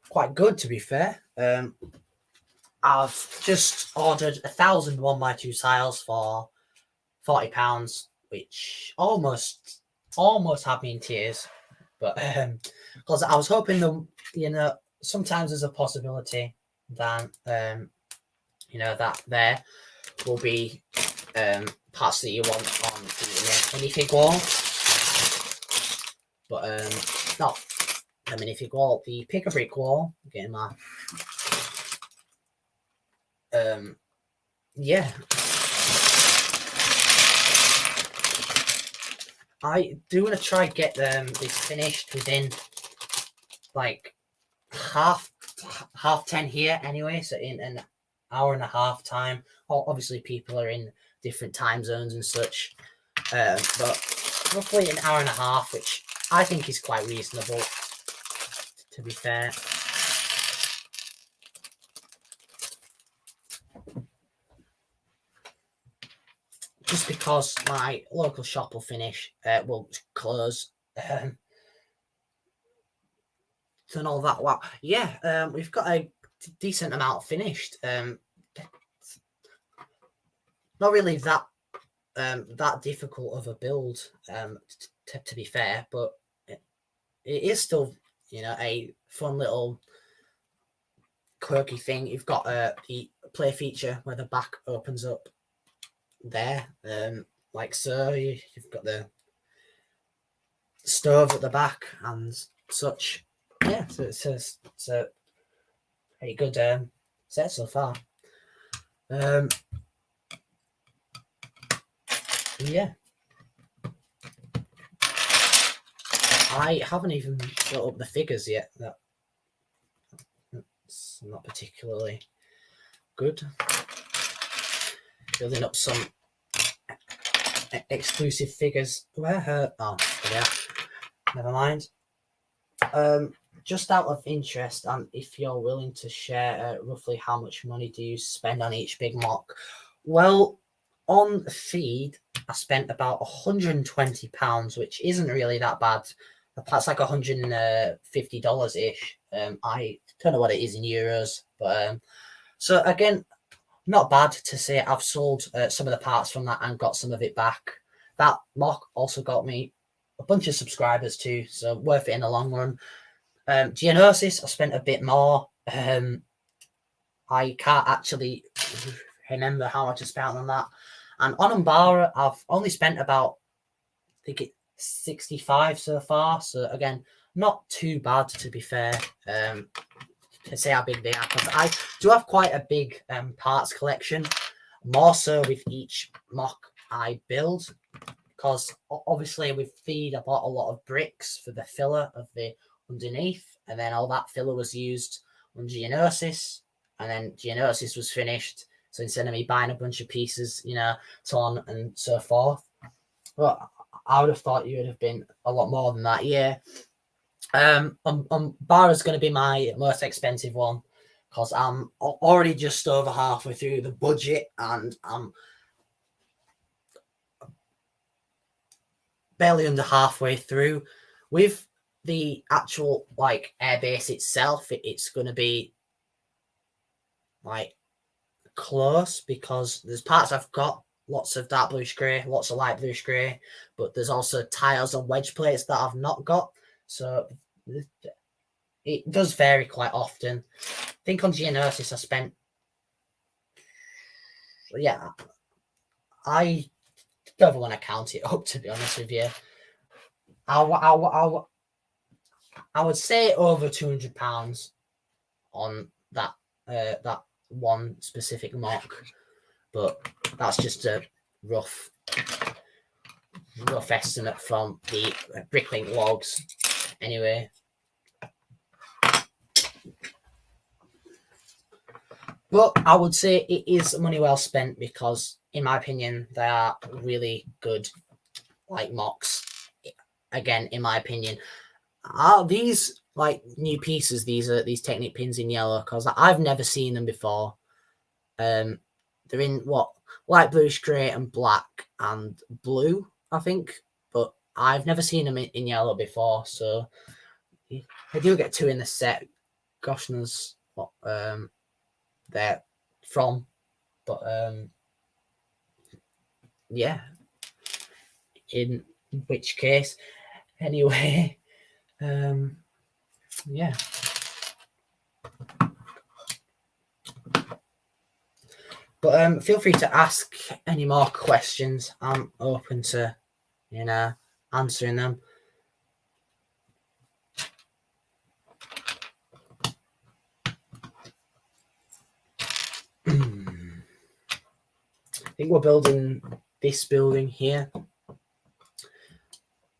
quite good, to be fair. I've just ordered 1,000 1x2 tiles for £40, which almost had me in tears. But because I was hoping you know, sometimes there's a possibility that you know, that there will be parts that you want on the minifig wall, but not the minifig wall, the pick-a-brick wall. Getting my yeah. I do want to try get this finished within like half 10 here anyway, so in an hour and a half time. Obviously people are in different time zones and such, but roughly an hour and a half, which I think is quite reasonable, to be fair. Just because my local shop will will close, and all that. Wow, yeah, we've got a decent amount finished. Not really that difficult of a build, to be fair, but it is still you know, a fun little quirky thing. You've got the play feature where the back opens up there, like so. You've got the stove at the back and such. Yeah, so it's a pretty good set so far. Yeah, I haven't even built up the figures yet. That's not particularly good. Building up some exclusive figures. Where her? Oh, yeah. Never mind. Just out of interest, and if you're willing to share roughly how much money do you spend on each big mock? Well, on feed, I spent about £120, which isn't really that bad. That's like $150 ish. I don't know what it is in euros, but so again, not bad to say. I've sold some of the parts from that and got some of it back. That mock also got me a bunch of subscribers too, so worth it in the long run. Geonosis, I spent a bit more. I can't actually remember how much I spent on that. And on Umbara, I've only spent about, I think it's 65 so far. So again, not too bad to be fair. To say how big they are, because I do have quite a big parts collection, more so with each mock I build. Because obviously with feed, I bought a lot of bricks for the filler of the underneath, and then all that filler was used on Geonosis, and then Geonosis was finished. So instead of me buying a bunch of pieces, you know, ton and so forth, well, I would have thought you would have been a lot more than that. Yeah. Bara's going to be my most expensive one because I'm already just over halfway through the budget, and I'm barely under halfway through. With the actual like airbase itself, it's going to be like close because there's parts I've got lots of dark bluish grey, lots of light bluish grey, but there's also tiles and wedge plates that I've not got. So it does vary quite often. I think on Geonosis I spent, yeah, I don't want to count it up, to be honest with you. I would say over £200 on that that one specific mock, but that's just a rough estimate from the Bricklink logs. Anyway, but I would say it is money well spent because, in my opinion, they are really good, like mocks. Again, in my opinion, are these like new pieces? These are these Technic pins in yellow because I've never seen them before. They're in what, light bluish grey and black and blue, I think, but I've never seen them in yellow before. So I do get two in the set. Gosh knows what they're from, but yeah. In which case, anyway, yeah. But feel free to ask any more questions. I'm open to, you know, answering them. I think we're building this building here.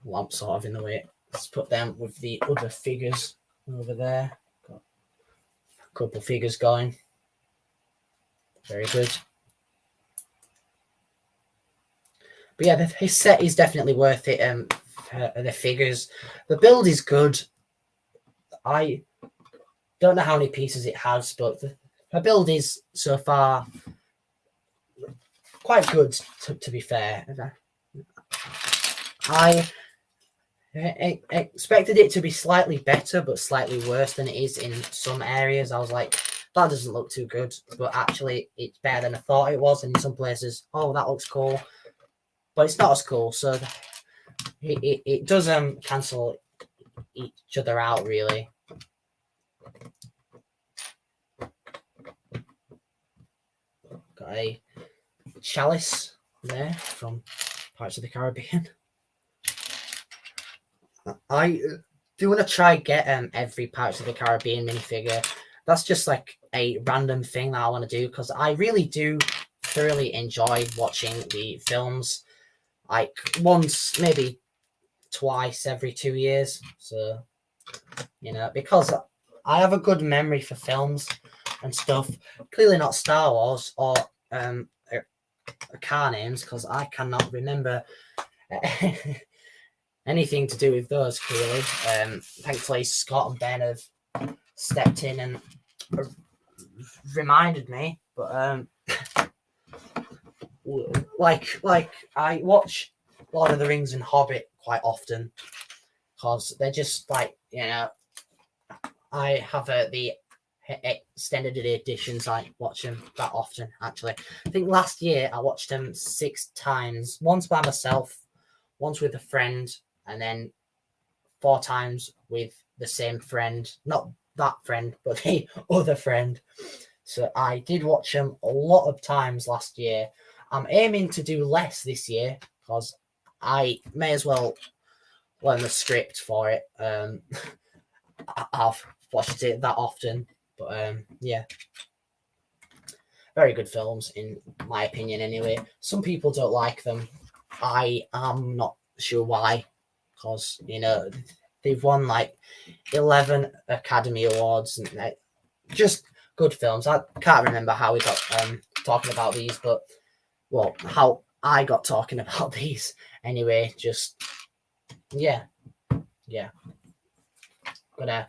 Lamp sort of in the way. Let's put them with the other figures over there. Got a couple of figures going. Very good. But yeah, his set is definitely worth it. The figures, the build is good. I don't know how many pieces it has, but the build is so far quite good. To be fair, I expected it to be slightly better, but slightly worse than it is in some areas. I was like, that doesn't look too good, but actually it's better than I thought it was. And in some places, oh, that looks cool, but it's not as cool. So it does cancel each other out, really. Got a chalice there from Pirates of the Caribbean. I do want to try get every Pirates of the Caribbean minifigure. That's just like a random thing that I want to do because I really do thoroughly enjoy watching the films. Like once, maybe twice every 2 years. So, you know, because I have a good memory for films and stuff. Clearly not Star Wars or car names because I cannot remember anything to do with those, clearly. Thankfully, Scott and Ben have stepped in and reminded me. But like I watch Lord of the Rings and Hobbit quite often because they're just like, you know, I have the extended editions. I watch them that often, actually. I think last year I watched them 6 times, once by myself, once with a friend, and then 4 times with the same friend. Not that friend, but the other friend. So I did watch them a lot of times last year. I'm aiming to do less this year because I may as well learn the script for it. I've watched it that often, but yeah, very good films in my opinion. Anyway, some people don't like them. I am not sure why, because you know they've won like 11 Academy Awards and just good films. I can't remember how we got talking about these, but well, how I got talking about these anyway. Just yeah. Gonna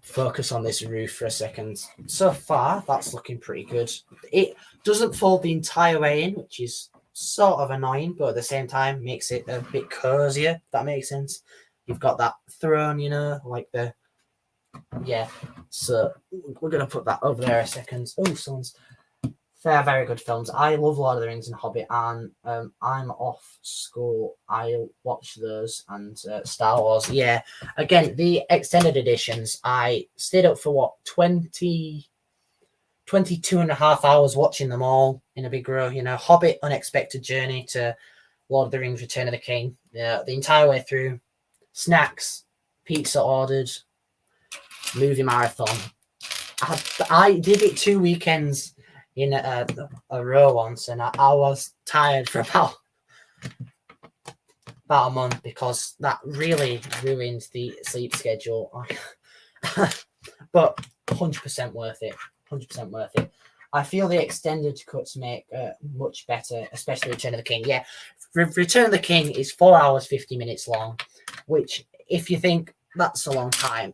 focus on this roof for a second. So far, that's looking pretty good. It doesn't fold the entire way in, which is sort of annoying, but at the same time makes it a bit cozier, if that makes sense. You've got that throne, you know, like the yeah. So we're gonna put that over there a second. Oh, someone's very good films. I love Lord of the Rings and Hobbit, and I'm off school. I watch those and Star Wars. Yeah, again, the extended editions, I stayed up for what, 22 and a half hours watching them all in a big row. You know, Hobbit, Unexpected Journey to Lord of the Rings, Return of the King. Yeah, the entire way through. Snacks, pizza ordered, movie marathon. I did it 2 weekends in a row once, and I was tired for about a month because that really ruined the sleep schedule. But 100% worth it. 100% worth it. I feel the extended cuts make much better, especially Return of the King. Yeah, Return of the King is 4 hours 50 minutes long, which if you think that's a long time,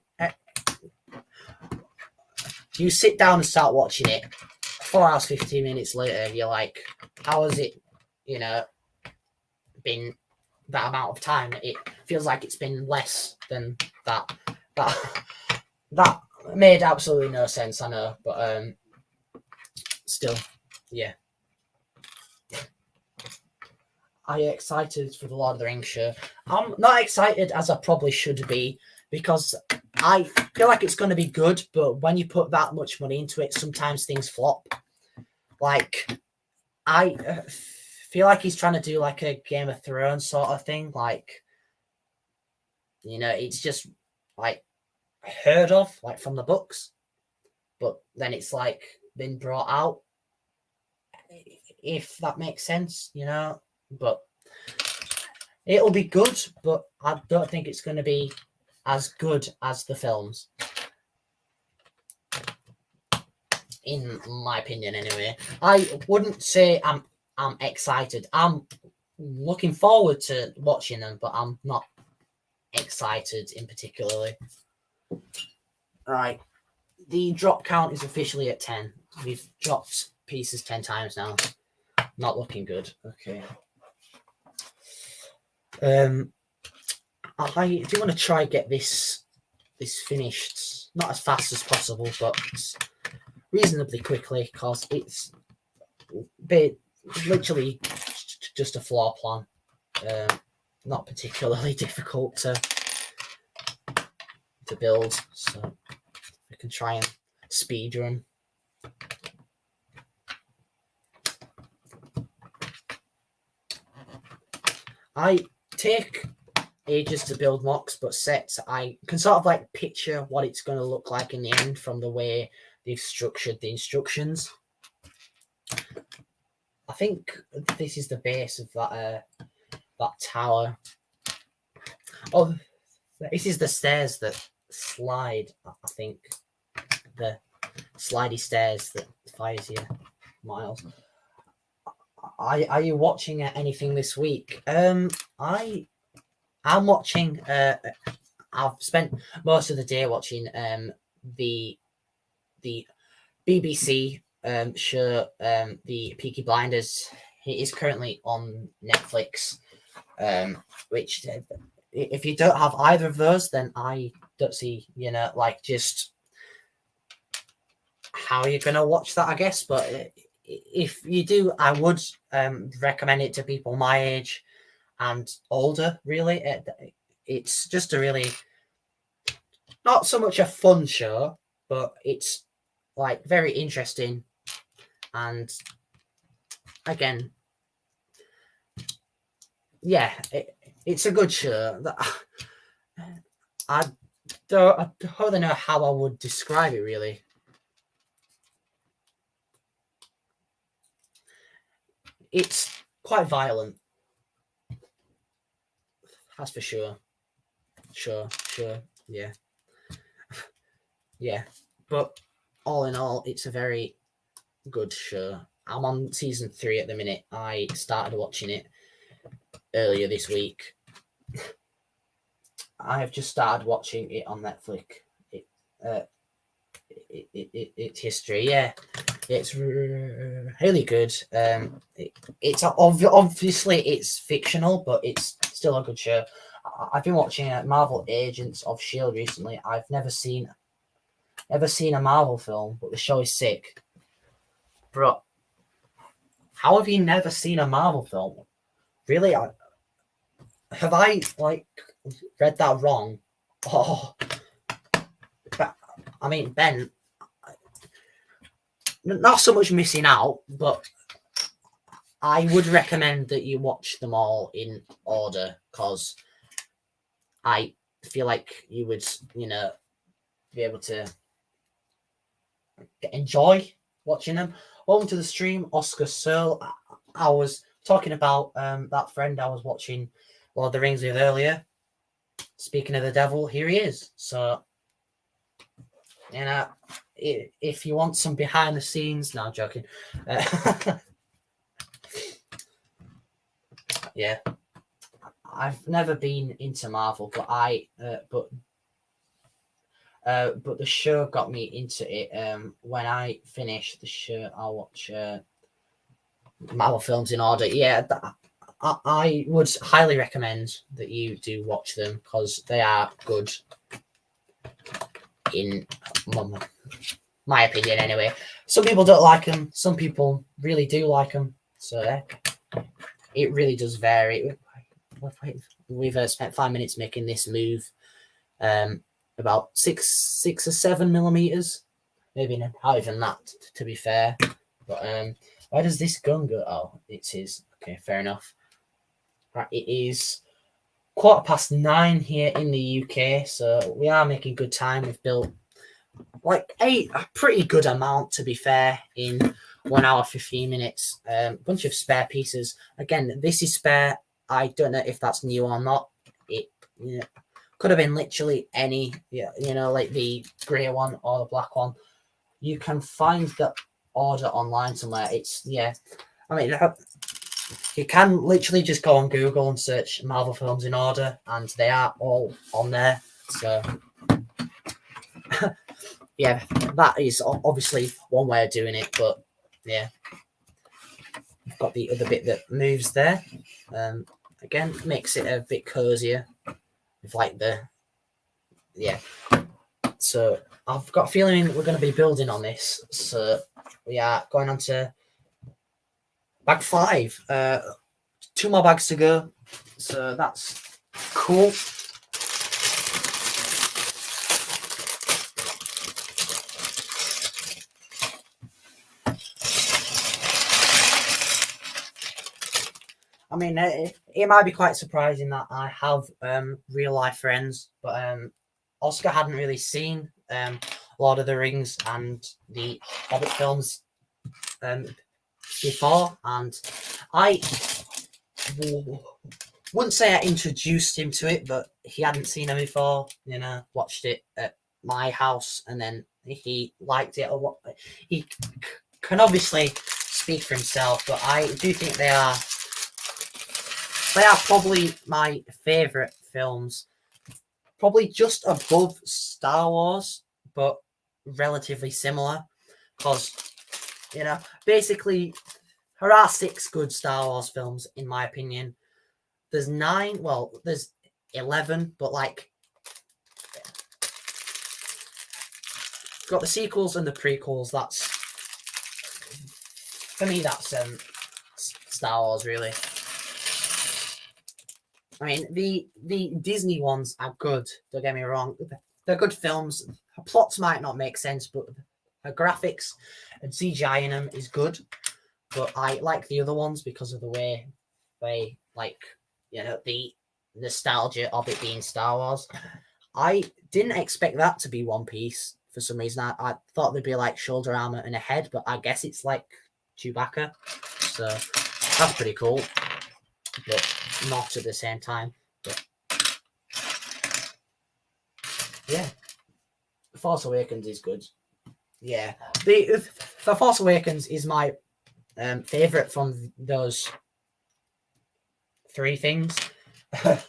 you sit down and start watching it. 4 hours 15 minutes later, you're like, how has it, you know, been that amount of time? It feels like it's been less than that. That made absolutely no sense, I know, but still, yeah. Are you excited for the Lord of the Rings show? I'm not excited as I probably should be, because I feel like it's going to be good, but when you put that much money into it, sometimes things flop. Like, I feel like he's trying to do like a Game of Thrones sort of thing. Like, you know, it's just like heard of, like from the books, but then it's like been brought out, if that makes sense, you know. But it'll be good, but I don't think it's going to be as good as the films, in my opinion anyway. I wouldn't say I'm excited. I'm looking forward to watching them, but I'm not excited in particularly. Right, the drop count is officially at 10. We've dropped pieces 10 times now. Not looking good. Okay. I do want to try get this finished, not as fast as possible, but reasonably quickly, because it's literally just a floor plan. Not particularly difficult to to build, so we can try and speed run. I take ages to build mocks, but sets I can sort of like picture what it's going to look like in the end from the way they've structured the instructions. I think this is the base of that tower. Oh, this is the stairs that slide. I think the slidey stairs that fires you, Miles. Are you watching anything this week? I'm watching. I've spent most of the day watching the BBC show, the Peaky Blinders. It is currently on Netflix. Which if you don't have either of those, then I don't see, like, just how you're gonna watch that, I guess. But if you do, I would recommend it to people my age and older. Really, it's just a really not so much a fun show, but it's like very interesting, and again, yeah, it's a good show. I don't really know how I would describe it, really. It's quite violent. That's for sure. Sure. Yeah. Yeah. But all in all, it's a very good show. I'm on season 3 at the minute. I started watching it earlier this week. I have just started watching it on Netflix. It's history, yeah. It's really good. It's obviously it's fictional, but it's still a good show. I've been watching Marvel Agents of S.H.I.E.L.D. recently. I've never seen a Marvel film, but the show is sick. Bro, how have you never seen a Marvel film? Really? Have I read that wrong? Oh, I mean, Ben, not so much missing out, but I would recommend that you watch them all in order, because I feel like you would, be able to enjoy watching them. Welcome to the stream, Oscar Searle. I was talking about that friend I was watching Lord of the Rings with earlier. Speaking of the devil, here he is. So, if you want some behind the scenes, no, I'm joking. Yeah, I've never been into Marvel, but but the show got me into it. When I finish the show, I'll watch Marvel films in order. Yeah, I would highly recommend that you do watch them, because they are good, in my opinion anyway. Some people don't like them, some people really do like them, so it really does vary. We've spent 5 minutes making this move, about 6 or 7 millimeters, maybe not even that, to be fair. But where does this gun go? Oh, it's his. Okay, fair enough. Right, it is 9:15 here in the UK, so we are making good time. We've built a pretty good amount, to be fair, in 1 hour 15 minutes. Bunch of spare pieces. Again, this is spare. I don't know if that's new or not. It could have been literally any, like the grey one or the black one. You can find the order online somewhere. You can literally just go on Google and search Marvel films in order, and they are all on there. So, yeah, that is obviously one way of doing it. But yeah, you've got the other bit that moves there. Again, makes it a bit cozier with So I've got a feeling we're going to be building on this. So we are going on to bag 5. 2 more bags to go. So that's cool. I mean, it might be quite surprising that I have real life friends, but Oscar hadn't really seen Lord of the Rings and the Hobbit films before, and I wouldn't say I introduced him to it, but he hadn't seen them before. You know, watched it at my house, and then he liked it. Or what he can obviously speak for himself, but I do think they are probably my favorite films, probably just above Star Wars, but relatively similar, because you know, basically there are 6 good Star Wars films in my opinion. There's 9, well, there's 11, but like got the sequels and the prequels. That's for me, that's Star Wars really. I mean, the Disney ones are good, don't get me wrong. They're good films. The plots might not make sense, but the graphics and CGI in them is good. But I like the other ones because of the way they, like, you know, the nostalgia of it being Star Wars. I didn't expect that to be One Piece for some reason. I thought there'd be like shoulder armor and a head, but I guess it's like Chewbacca. So that's pretty cool, but not at the same time. But yeah, Force Awakens is good. Yeah, the Force Awakens is my favorite from those 3 things. But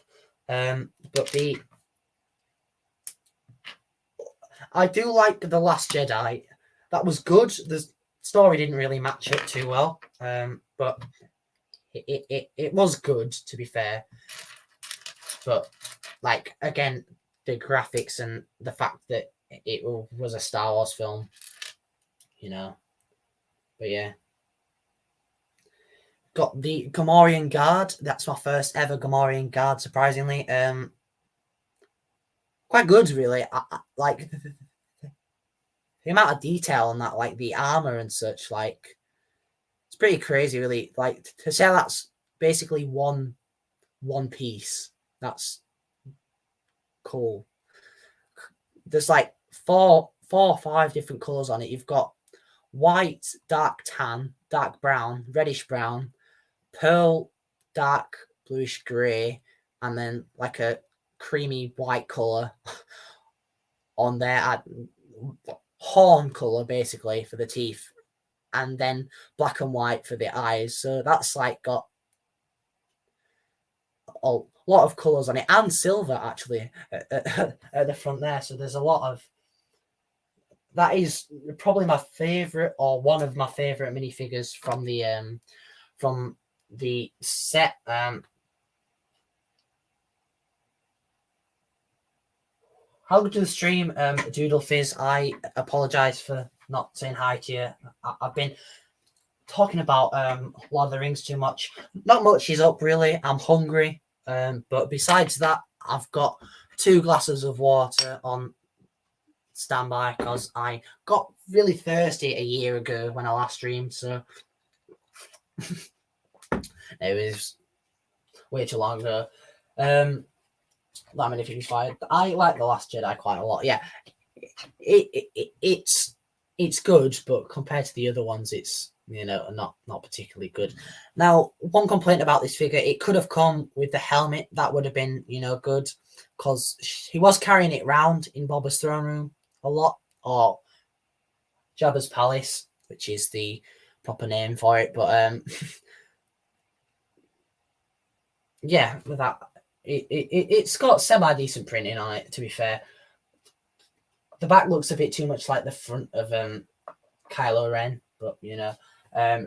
I do like The Last Jedi. That was good. The story didn't really match it too well, but it was good, to be fair. But like, again, the graphics and the fact that it was a Star Wars film, you know. But yeah, got the Gamorrean Guard. That's my first ever Gamorrean Guard, surprisingly. Quite good, really. I like the amount of detail on that, like the armor and such. Like, it's pretty crazy, really. Like, to say that's basically one piece. That's cool. There's like four or 5 different colors on it. You've got white, dark tan, dark brown, reddish brown, pearl, dark bluish grey, and then like a creamy white color on there. Horn color basically for the teeth, and then black and white for the eyes. So that's like got a lot of colors on it, and silver actually at the front there. So there's a lot of. That is probably my favorite, or one of my favorite minifigures from the set. How good to the stream, Doodle Fizz. I apologize for not saying hi to you. I've been talking about Lord of the Rings too much. Not much is up really. I'm hungry, but besides that, I've got 2 glasses of water on standby because I got really thirsty a year ago when I last streamed. So it was way too long ago. That many things fired. I like The Last Jedi quite a lot. Yeah, it's good, but compared to the other ones, it's, you know, not particularly good. Now, one complaint about this figure, it could have come with the helmet. That would have been, you know, good, because he was carrying it round in Boba's throne room a lot, or Jabba's palace, which is the proper name for it. But yeah, with that, it's got semi-decent printing on it, to be fair. The back looks a bit too much like the front of Kylo Ren, but, you know,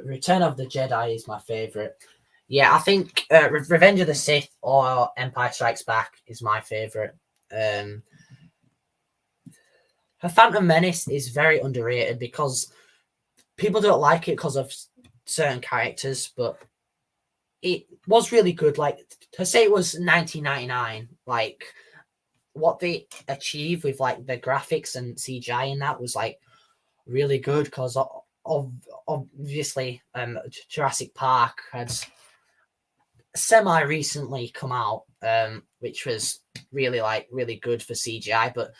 Return of the Jedi is my favorite. Yeah, I think Revenge of the Sith or Empire Strikes Back is my favorite. Her Phantom Menace is very underrated because people don't like it because of certain characters, but it was really good. Like, to say it was 1999, like what they achieved with like the graphics and CGI in that was like really good, because obviously Jurassic Park had semi recently come out, which was really good for CGI, but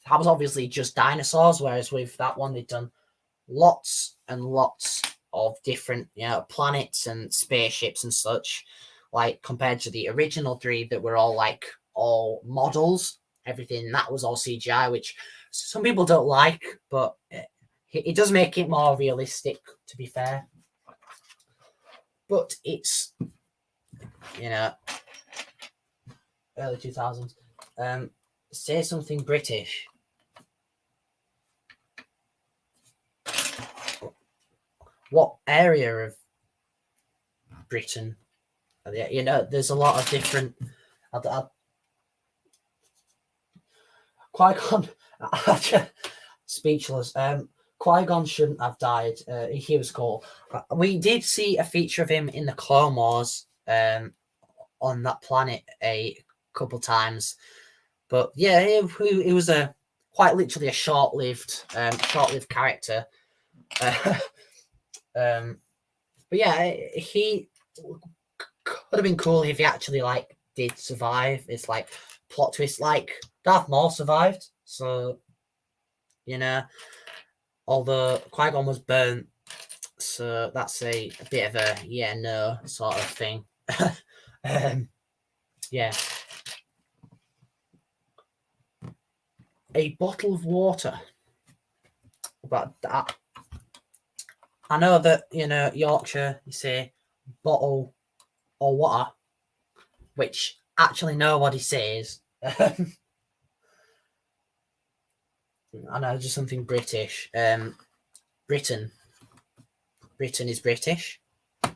that was obviously just dinosaurs, whereas with that one they've done lots and lots of different planets and spaceships and such, like compared to the original 3 that were all all models. Everything that was all CGI, which some people don't like, but it does make it more realistic, to be fair. But it's early 2000s. Say something British. What area of Britain? There's a lot of different. Qui-Gon, speechless. Qui-Gon shouldn't have died. He was cool. We did see a feature of him in the Clone Wars on that planet a couple times, but yeah, it was quite literally a short-lived character. But yeah, he could have been cool if he actually did survive. It's plot twist, Darth Maul survived, so although Qui-Gon was burnt, so that's a bit of a no sort of thing. Yeah. A bottle of water. But that, I know that Yorkshire, you say bottle or water, which actually nobody says. I know, just something British. Britain is British. There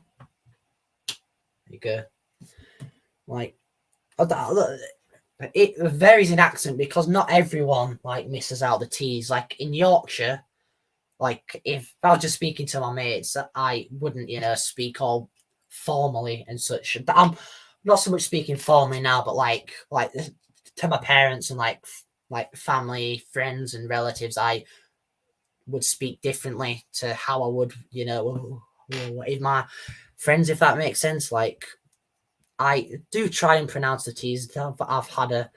you go. It varies in accent because not everyone misses out the T's. In Yorkshire, if I was just speaking to my mates, I wouldn't speak all formally and such. I'm not so much speaking formally now, but like to my parents and family, friends, and relatives, I would speak differently to how I would, if my friends, if that makes sense. I do try and pronounce the T's. I've had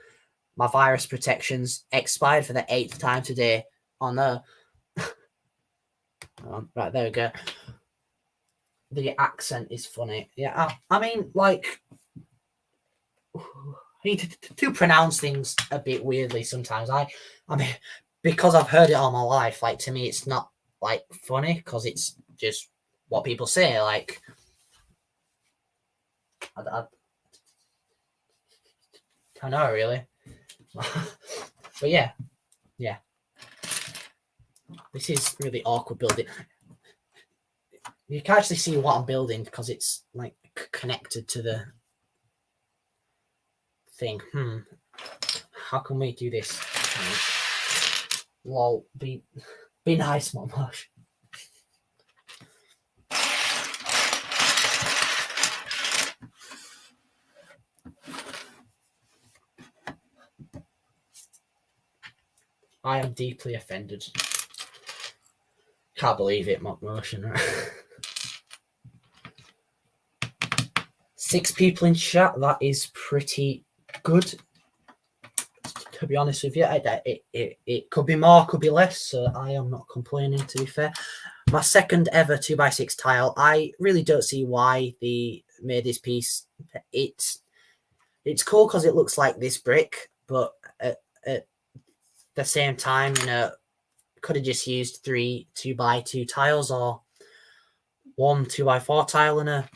my virus protections expired for the 8th time today. Oh no. Right, there we go. The accent is funny. Yeah, I mean, I need to pronounce things a bit weirdly sometimes. I mean, because I've heard it all my life, to me, it's not funny because it's just what people say. I don't know really, but yeah. This is really awkward building. You can actually see what I'm building because it's connected to the thing. How can we do this? Lol, be nice, Mom. I am deeply offended. Can't believe it, mock motion. Right? 6 people in chat. That is pretty good. To be honest with you, it could be more, could be less. So I am not complaining. To be fair, my second ever 2x6 tile. I really don't see why they made this piece. It's cool because it looks like this brick, but at the same time, could have just used 3 2x2 tiles or 1 2x4 tile and a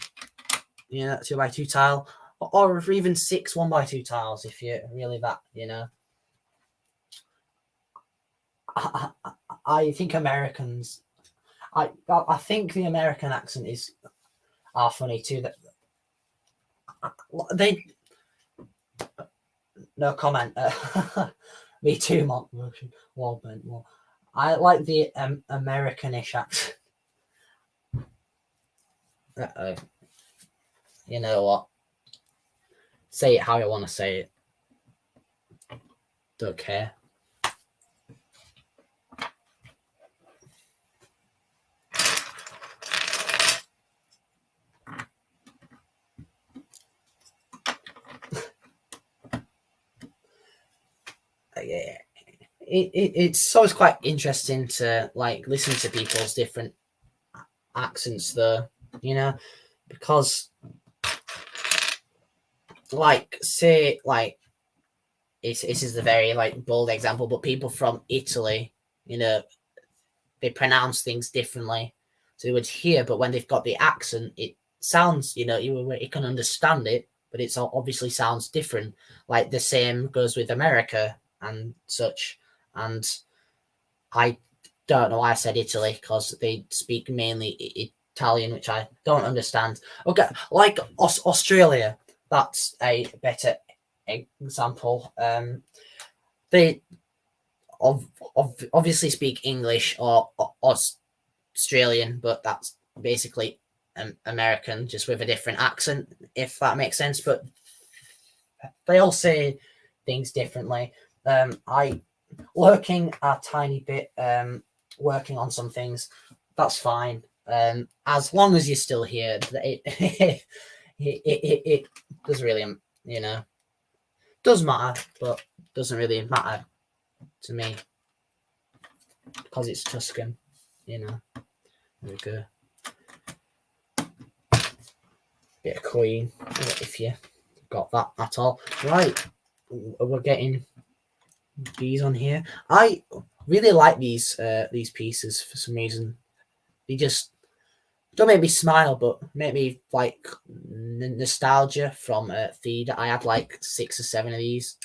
2x2 tile, or even 6 1x2 tiles if you're really that. I think Americans. I think the American accent are funny too. That they no comment. Me too, Mark. Well, I like the Americanish accent. You know what? Say it how you want to say it. Don't care. it's always quite interesting to like listen to people's different accents, though, you know, because like say like this is a very like bold example, but people from Italy, you know, they pronounce things differently. So you would hear, but when they've got the accent, it sounds, you know, you can understand it, but it's obviously sounds different. Like the same goes with America and such. And I don't know why I said Italy, because they speak mainly Italian, which I don't understand. Okay, like Australia, that's a better example. They obviously speak English or Australian, but that's basically American, just with a different accent, if that makes sense. But they all say things differently. I working a tiny bit, working on some things, that's fine. As long as you're still here, it doesn't really, you know, does matter, but doesn't really matter to me because it's Tuscan, you know. There we go. Bit of Queen, if you got that at all. Right, we're getting these on here. I really like these pieces for some reason. They just don't make me smile, but make me like nostalgia from Feed. I had like 6 or 7 of these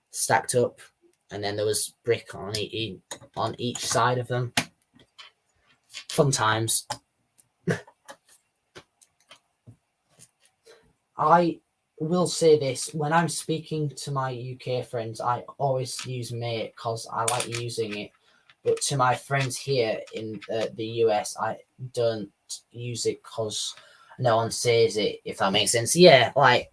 stacked up, and then there was brick on each side of them. Fun times. I will say this, when I'm speaking to my UK friends, I always use mate because I like using it. But to my friends here in the US, I don't use it because no one says it, if that makes sense. Yeah, like,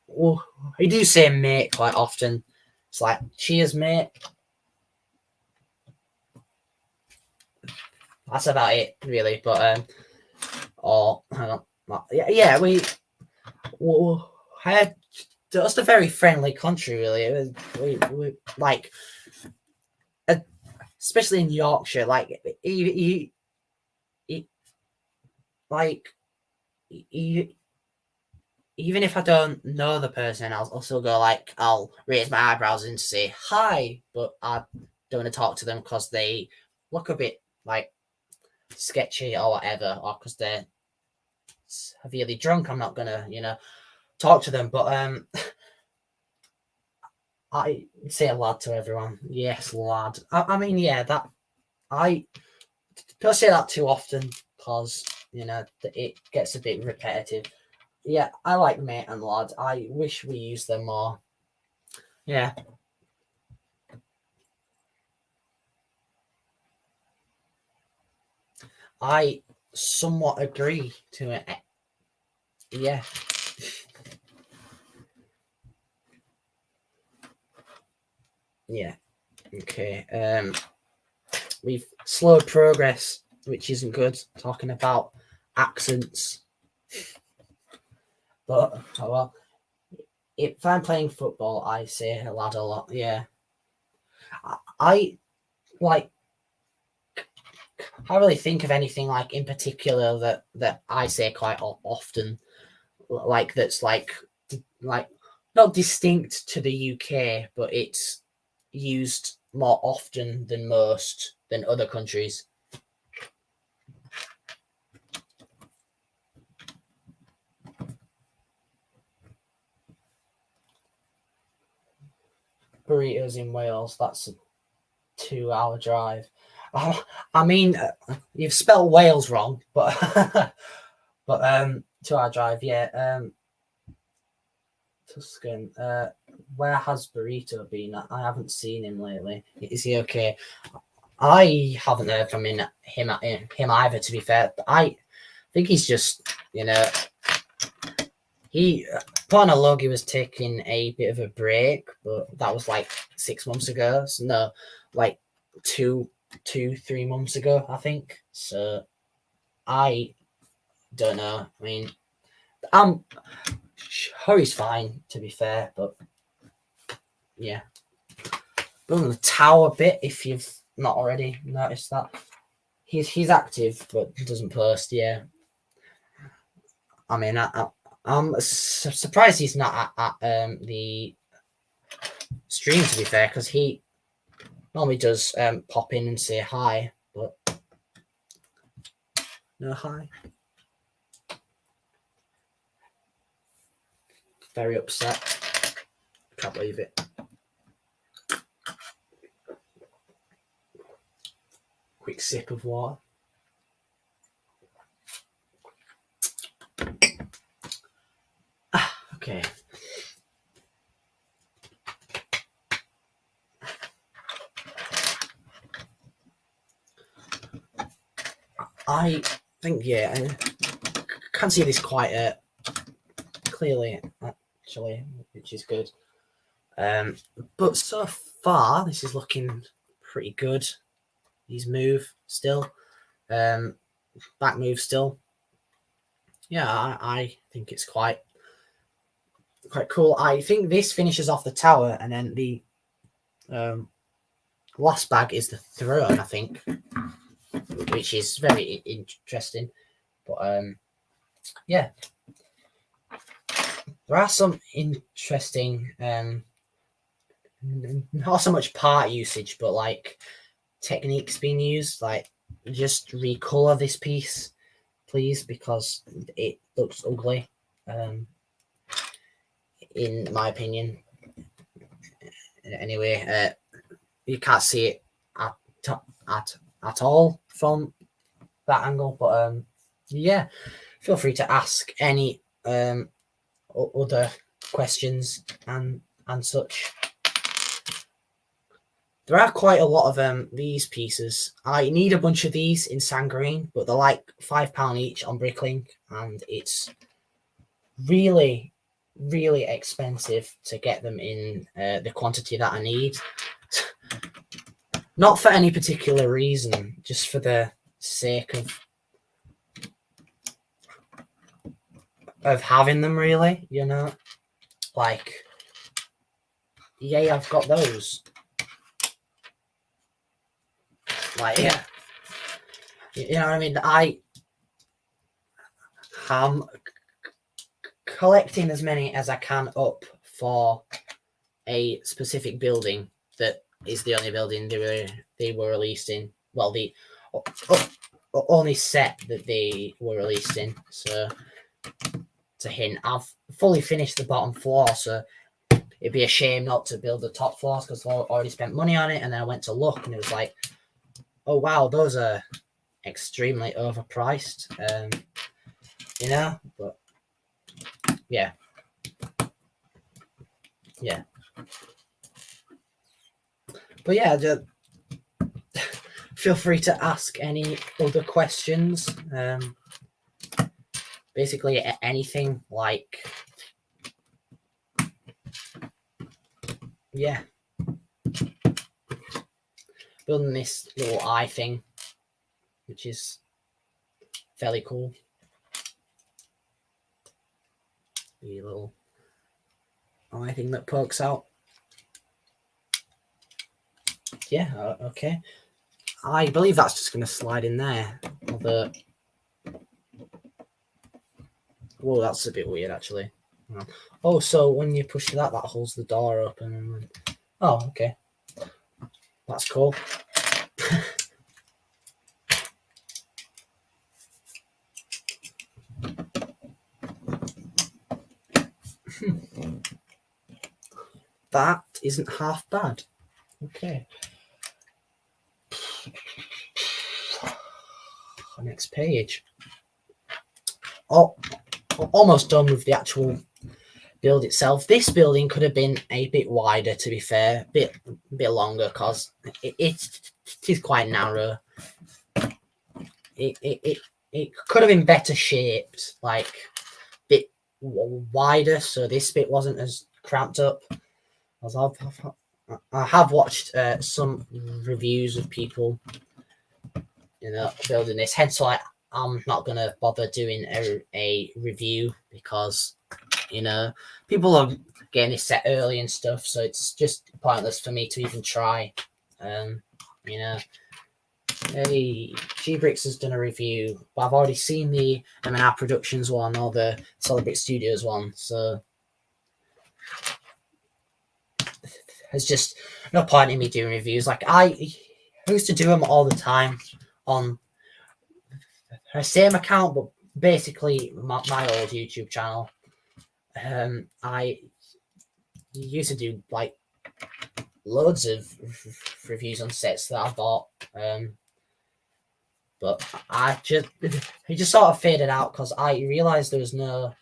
well, I do say mate quite often. It's like, cheers, mate. That's about it, really. But, or, hang on. Yeah, we had just a very friendly country, really. It was, we like, especially in Yorkshire, like, like, even if I don't know the person, I'll still go like, I'll raise my eyebrows and say hi, but I don't want to talk to them because they look a bit like sketchy or whatever, or because they're severely drunk. I'm not gonna, you know, talk to them. But I say lad to everyone. Yes, lad. I mean, yeah, that I don't say that too often because, you know, it gets a bit repetitive. Yeah, I like mate and lad. I wish we used them more. Yeah. I somewhat agree to it. Yeah. Yeah. Okay. We've slowed progress, which isn't good. Talking about accents. But oh well. If I'm playing football, I say lad a lot. Yeah. I like. I can't really think of anything like in particular that I say quite often, like that's like not distinct to the UK, but it's used more often than other countries. Burritos in Wales, that's a 2-hour drive. I mean, you've spelled Wales wrong, but but 2-hour drive, yeah. Tuscan. Where has Burrito been? I haven't seen him lately. Is he okay? I haven't heard from him either. To be fair, but I think he's just, you know, he put on a log. He was taking a bit of a break, but that was like 6 months ago. So no, like 3 months ago, I think. So I don't know. I mean, I'm sure he's fine, to be fair, but yeah. Building the tower bit, if you've not already noticed that. He's active, but doesn't post, yeah. I mean, I'm surprised he's not at the stream, to be fair, because he normally does pop in and say hi, but no hi. Very upset. Can't believe it. Quick sip of water. Okay. I think, yeah, I can see this quite clearly, actually, which is good. But so far, this is looking pretty good. His move still. Back move still. Yeah, I think it's quite cool. I think this finishes off the tower, and then the last bag is the throne, I think, which is very interesting. But yeah, there are some interesting, not so much part usage, but like techniques being used. Like, just recolor this piece, please, because it looks ugly. In my opinion. Anyway, you can't see it at all from that angle, but yeah, feel free to ask any other questions and such. There are quite a lot of these pieces. I need a bunch of these in sand green, but they're like £5 each on Bricklink, and it's really expensive to get them in the quantity that I need. Not for any particular reason, just for the sake of having them, really, you know? Like, yay, I've got those. Like, yeah. You know what I mean? I am collecting as many as I can up for a specific building that is the only building they were released in. Well, the only set that they were released in. So, it's a hint. I've fully finished the bottom floor, so it'd be a shame not to build the top floors because I already spent money on it. And then I went to look, and it was like, oh wow, those are extremely overpriced. You know, but yeah. But yeah, just feel free to ask any other questions. Basically anything, like, yeah. Building this little eye thing, which is fairly cool. The little eye thing that pokes out. Yeah, okay. I believe that's just going to slide in there. Although, whoa, that's a bit weird, actually. Oh, so when you push that holds the door open. Oh, okay. That's cool. That isn't half bad. Okay. Next page. Oh, almost done with the actual build itself. This building could have been a bit wider, to be fair, a bit longer, because it is quite narrow. It could have been better shaped, like a bit wider, so this bit wasn't as cramped up. As I have watched some reviews of people, you know, building this. Hence why I'm not gonna bother doing a review, because, you know, people are getting this set early and stuff, so it's just pointless for me to even try. You know, hey, Gbrix has done a review, but I've already seen the mandrproductions one or the Solid Brick Studios one, so there's just no point in me doing reviews. Like, I used to do them all the time on the same account, but basically my old YouTube channel. I used to do like loads of reviews on sets that I bought, but it just sort of faded out because I realized there was no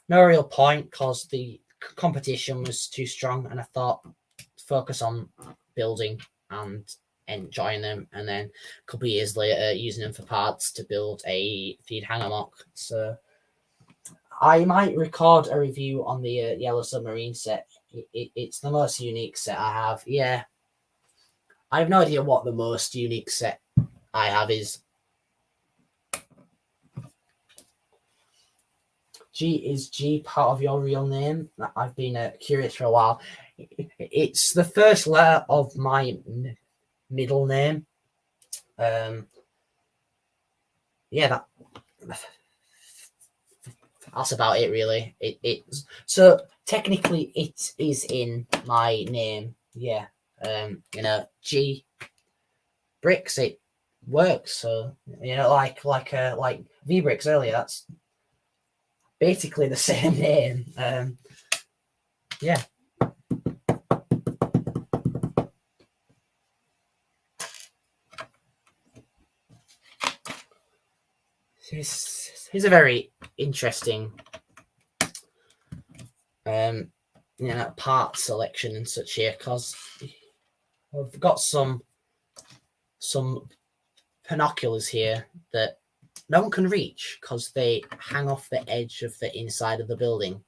real point because the competition was too strong, and I thought focus on building and enjoying them, and then a couple of years later using them for parts to build a feed hanger mock. So I might record a review on the Yellow Submarine set. It's the most unique set I have. Yeah, I have no idea what the most unique set I have is. Is G part of your real name? I've been curious for a while. It's the first letter of my middle name. Yeah, that's about it, really. It's so technically it is in my name. Yeah. You know, G brix, it works. So, you know, like V brix earlier, that's basically the same name. Yeah. He's a very interesting you know, part selection and such here, because I've got some binoculars here that no one can reach because they hang off the edge of the inside of the building.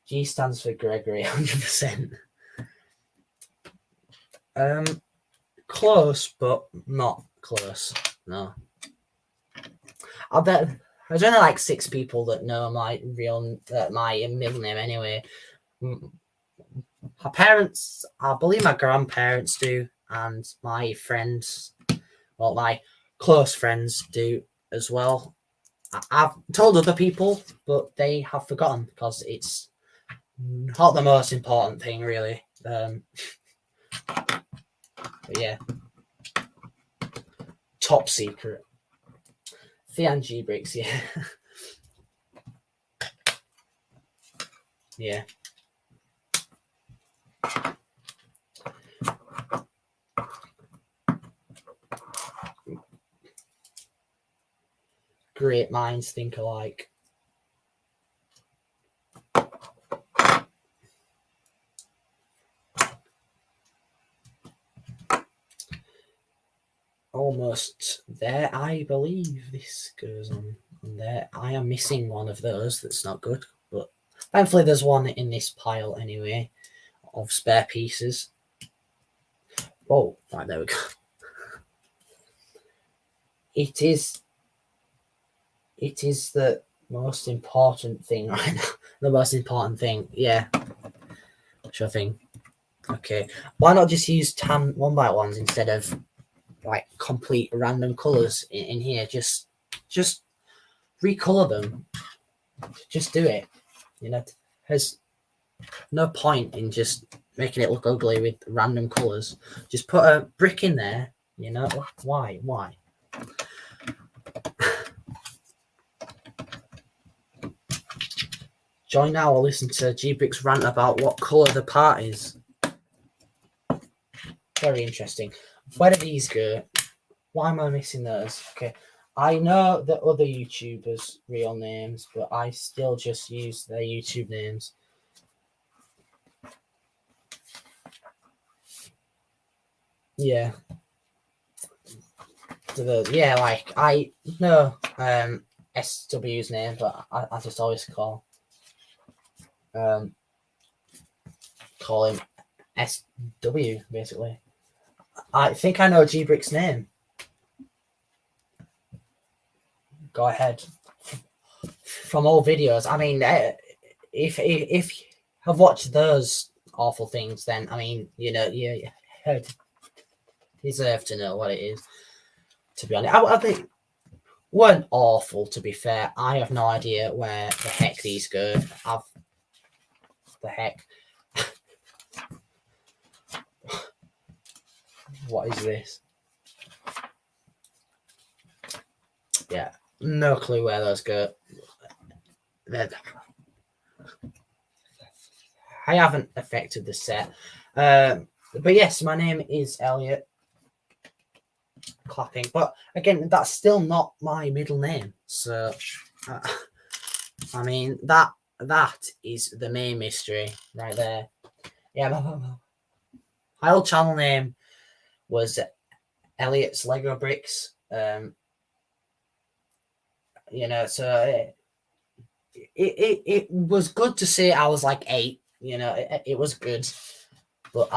G stands for Gregory, 100%. Close, but not close. No. I bet there's only like 6 people that know my my middle name anyway. My parents, I believe my grandparents do, and my friends, well, my close friends do as well. I've told other people, but they have forgotten because it's not the most important thing, really. But yeah, top secret. Thean Gbrix, yeah. Yeah. Great minds think alike. Almost there, I believe this goes on there. I am missing one of those. That's not good, but thankfully there's one in this pile anyway of spare pieces. Oh, right, there we go. It is the most important thing right now. The most important thing, yeah. Sure thing. Okay, why not just use tan 1x1s instead of like complete random colors in here? Just recolor them. Just do it. You know, there's no point in just making it look ugly with random colors. Just put a brick in there. You know, why? Join now or listen to Gbrix rant about what color the part is. Very interesting. Where do these go? Why am I missing those? Okay, I know the other YouTubers' real names, but I still just use their YouTube names. Yeah. Yeah, like I know SW's name, but I just always call him SW basically. I think I know Gbrix's name. Go ahead. From all videos, I mean, if I've watched those awful things, then I mean, you know, you deserve to know what it is. To be honest, I think weren't awful. To be fair, I have no idea where the heck these go. The heck. What is this? Yeah, no clue where those go. I haven't affected the set. But yes, my name is Elliot. Clapping. But again, that's still not my middle name. So, I mean, that is the main mystery right there. Yeah, my old channel name was Elliot's Lego Bricks. You know, so it was good to say I was like 8. You know, it was good, but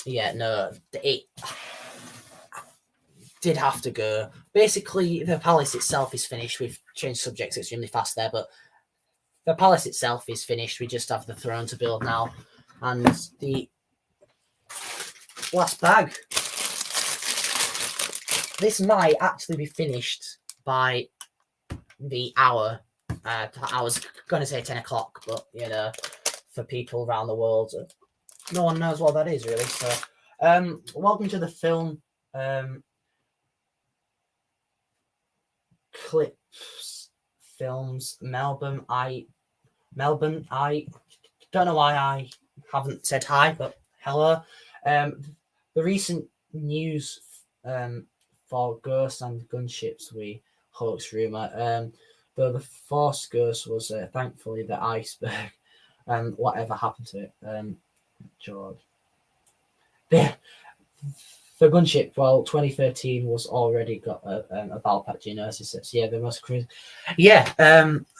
it did have to go. Basically, the palace itself is finished. We've changed subjects extremely fast there, but the palace itself is finished. We just have the throne to build now, and the last bag. This might actually be finished by the hour. I was going to say 10 o'clock, but, you know, for people around the world, no one knows what that is, really. So, welcome to the film Clips Films Melbourne. I don't know why I haven't said hi, but hello. The recent news for Ghosts and Gunships we hoax rumor. Though the Force Ghost was thankfully the iceberg. Whatever happened to it? George. The gunship, well, 2013 was already got a battle pack Geonosis. So yeah, the most crazy. Yeah,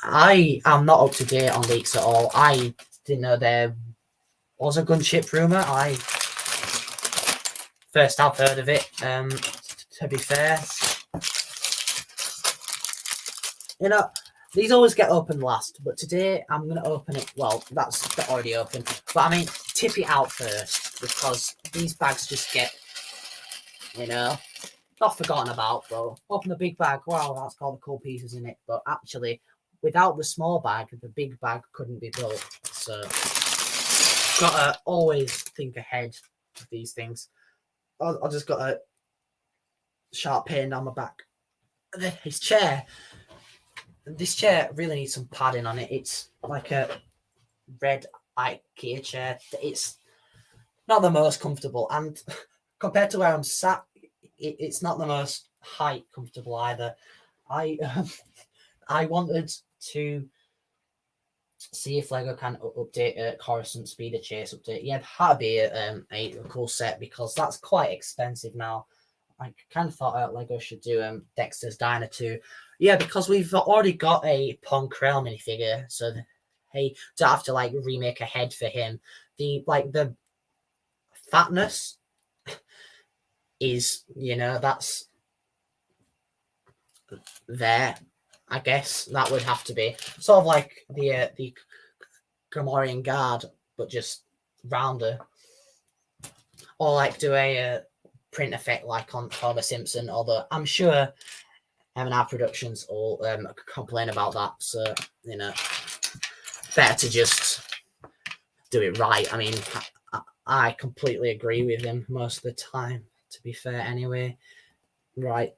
I am not up to date on leaks at all. I didn't know there was a gunship rumor. I first have heard of it. To be fair, you know, these always get opened last, but today I'm going to open it. Well, that's already open, but I mean, tip it out first because these bags just get, you know, not forgotten about, bro. Open the big bag. Wow, that's got the cool pieces in it. But actually, without the small bag, the big bag couldn't be built. So, gotta always think ahead of these things. I just got a sharp pain down my back. His chair. This chair really needs some padding on it. It's like a red IKEA chair. It's not the most comfortable, and compared to where I'm sat, it's not the most height comfortable either. I wanted to see if Lego can update Coruscant Speed of Chase update. Yeah, that'd be a cool set because that's quite expensive now. I kind of thought Lego should do Dexter's Diner too. Yeah, because we've already got a Pong Krell minifigure, so hey, don't have to like remake a head for him. The fatness is, you know, that's there. I guess that would have to be sort of like the Gamorrean Guard, but just rounder, or like do a print effect like on Homer Simpson. Although I'm sure M&R Productions will complain about that. So, you know, better to just do it right. I mean, I completely agree with him most of the time, to be fair, anyway. Right.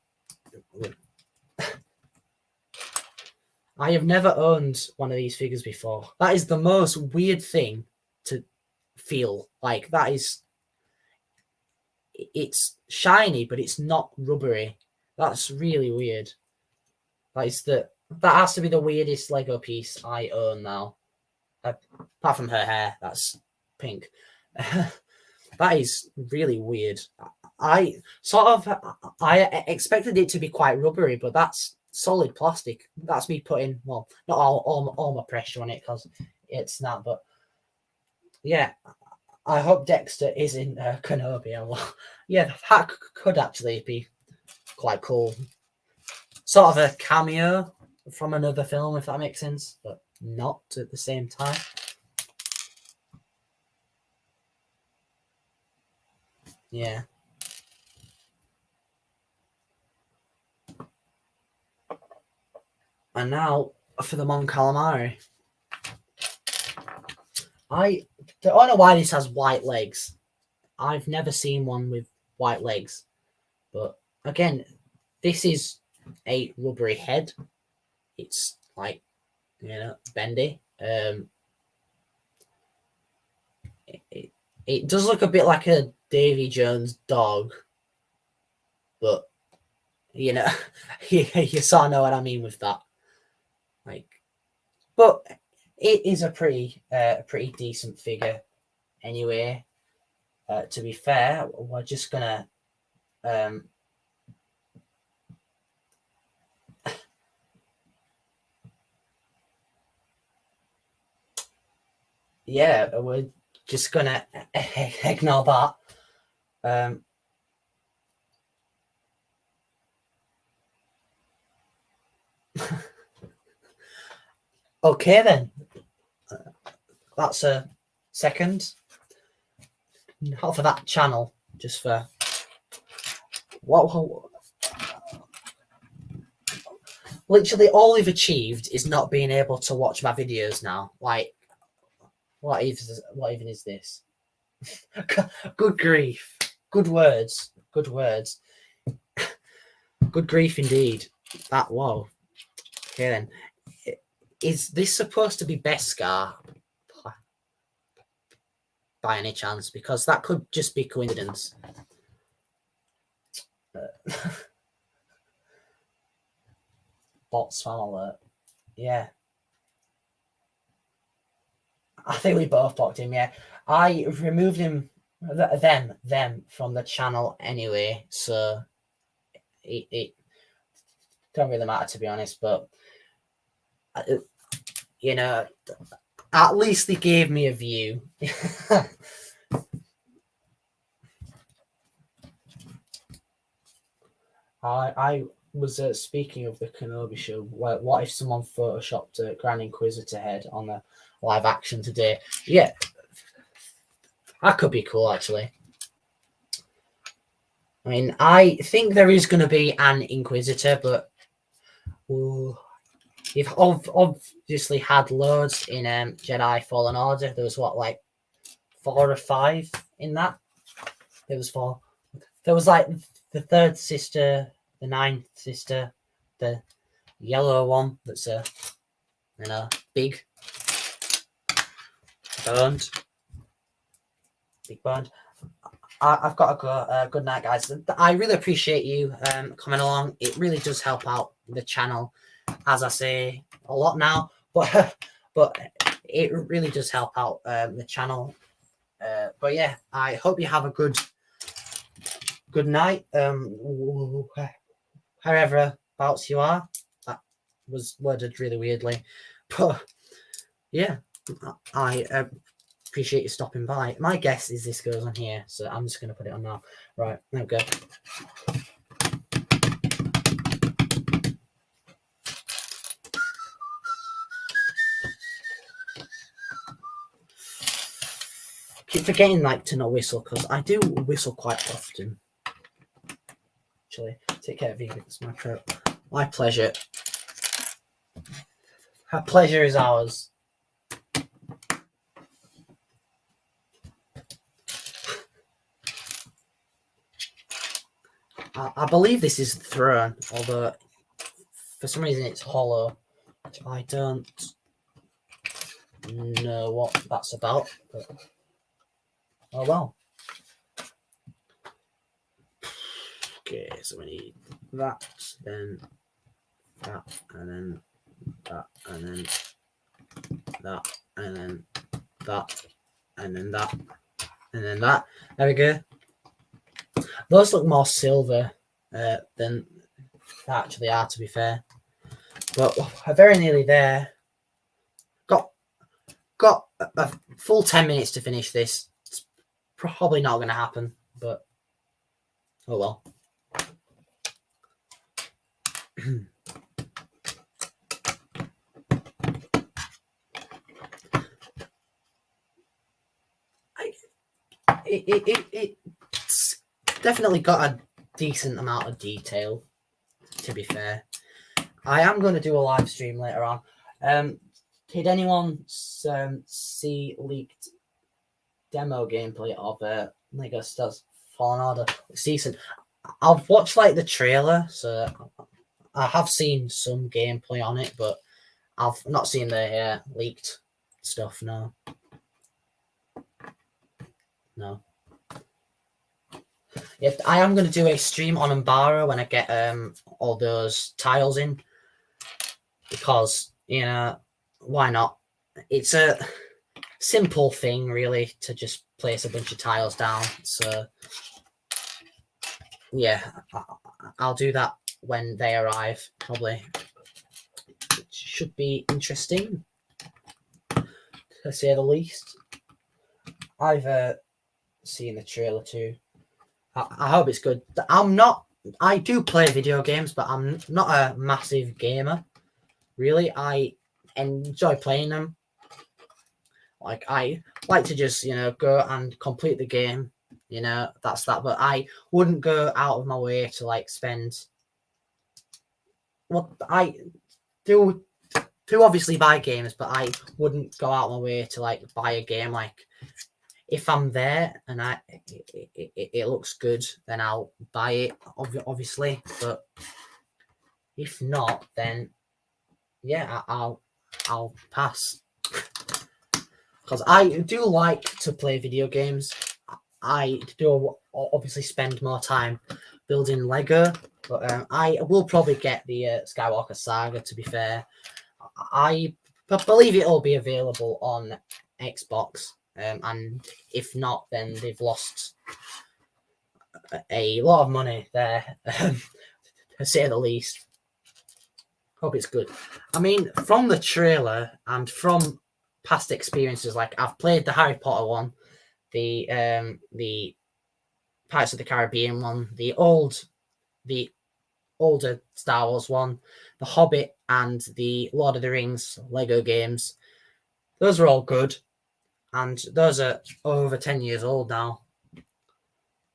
I have never owned one of these figures before. That is the most weird thing to feel. Like, that is... It's shiny, but it's not rubbery. That's really weird. That has to be the weirdest Lego piece I own now. Apart from her hair, that's pink. That is really weird. I expected it to be quite rubbery, but that's solid plastic. That's me putting, well, not all my pressure on it because it's not, but yeah, I hope Dexter is in Kenobi. Yeah, that could actually be quite cool. Sort of a cameo from another film, if that makes sense. But not at the same time. Yeah. And now for the Mon Calamari. I don't know why this has white legs. I've never seen one with white legs. But again, this is a rubbery head. It's like, bendy. It does look a bit like a Davy Jones dog. But, you sort of know what I mean with that. But it is a pretty decent figure anyway. To be fair, we're just gonna yeah, we're just gonna ignore that. Okay then, that's a second. Not for that channel, just for what. Literally, all we've achieved is not being able to watch my videos now. Like, what even is this? Good grief! Good words! Good words! Good grief indeed! That whoa. Okay then, is this supposed to be Beskar by any chance? Because that could just be coincidence. Bot spam alert. Yeah. I think we both blocked him, yeah. I removed them from the channel anyway, so it don't really matter, to be honest, but at least they gave me a view. I was speaking of the Kenobi show. What if someone photoshopped a Grand Inquisitor head on the live action today? Yeah, that could be cool, actually. I mean, I think there is going to be an Inquisitor, but you've obviously had loads in Jedi Fallen Order. There was like 4 or 5 in that. There was 4. There was like the 3rd sister, the 9th sister, the yellow one that's big boned. Big boned. I've got to go. Good night, guys. I really appreciate you coming along. It really does help out the channel, as I say a lot now, but it really does help out the channel. But yeah, I hope you have a good night. However abouts you are. That was worded really weirdly, but yeah, I appreciate you stopping by. My guess is this goes on here, so I'm just going to put it on now. Right, there we go. Keep forgetting to not whistle, because I do whistle quite often. Actually, take care of you. It's my pleasure. Her pleasure is ours. I believe this is the throne, although for some reason it's hollow. I don't know what that's about, but oh well. Okay, so we need that, then that, and then that, and then that, and then that, and then that, and then that. There we go. Those look more silver than they actually are, to be fair. But we're very nearly there. Got a full 10 minutes to finish this. It's probably not going to happen, but oh well. it's definitely got a decent amount of detail, to be fair. I am going to do a live stream later on. Did anyone see leaked demo gameplay of Lego Stars Fallen Order? It's decent. I've watched like the trailer, so I have seen some gameplay on it, but I've not seen the leaked stuff. No. If I am going to do a stream on UMBARA when I get all those tiles in, because why not? It's a simple thing really to just place a bunch of tiles down. So yeah, I'll do that when they arrive. Probably it should be interesting, to say the least. I've seen the trailer too. I hope it's good. I do play video games, but I'm not a massive gamer. Really, I enjoy playing them. Like, I like to just, go and complete the game. That's that. But I wouldn't go out of my way to, like, spend... Well, I do obviously buy games, but I wouldn't go out of my way to, like, buy a game. Like, if I'm there and it looks good, then I'll buy it, obviously. But if not, then yeah, I'll pass. Because I do like to play video games. I do obviously spend more time building Lego, but I will probably get the Skywalker Saga, to be fair. I believe it'll be available on Xbox. And if not, then they've lost a lot of money there, to say the least. Hope it's good. I mean, from the trailer and from past experiences, like I've played the Harry Potter one, the Pirates of the Caribbean one, the older Star Wars one, the Hobbit, and the Lord of the Rings Lego games. Those are all good. And those are over 10 years old now.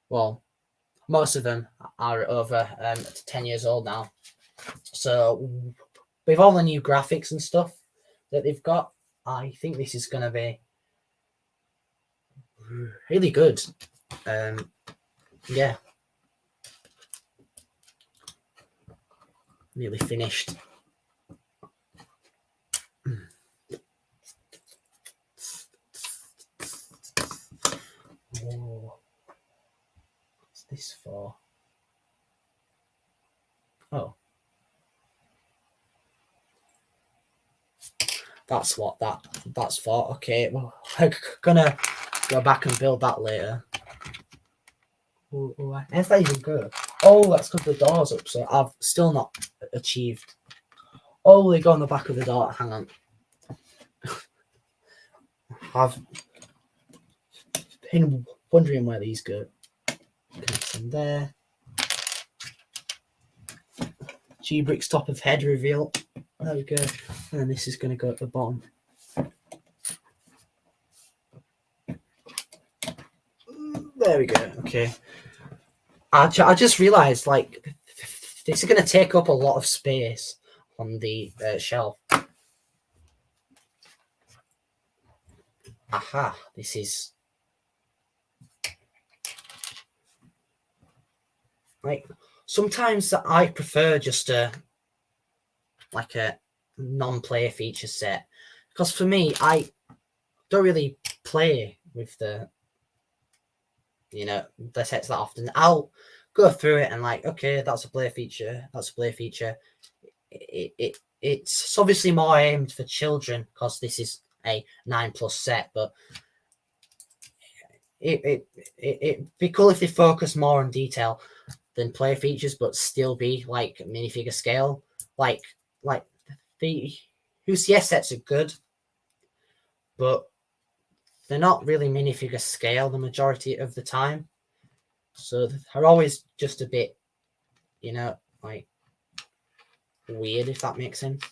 Well, most of them are over 10 years old now. So with all the new graphics and stuff that they've got, I think this is going to be really good. Yeah. Nearly finished. Oh, what's this for? Oh, that's what that's for. Okay, well, I'm gonna go back and build that later. How does that even go? Oh, that's because the door's up, so I've still not achieved. Oh, they go on the back of the door. Hang on. I've been wondering where these go. Connect them there. G-Bricks top of head reveal. There we go. And this is going to go at the bottom. There we go. Okay. I just realised, like, this is going to take up a lot of space on the shelf. Aha, this is... Like, sometimes I prefer just a non-player feature set. Because for me, I don't really play with the sets that often. I'll go through it and like, okay, that's a play feature. That's a play feature. It's obviously more aimed for children because this is a 9+ set, but it'd be cool if they focus more on detail than play features, but still be like minifigure scale. Like the UCS sets are good, but they're not really minifigure scale the majority of the time. So they're always just a bit, like weird, if that makes sense.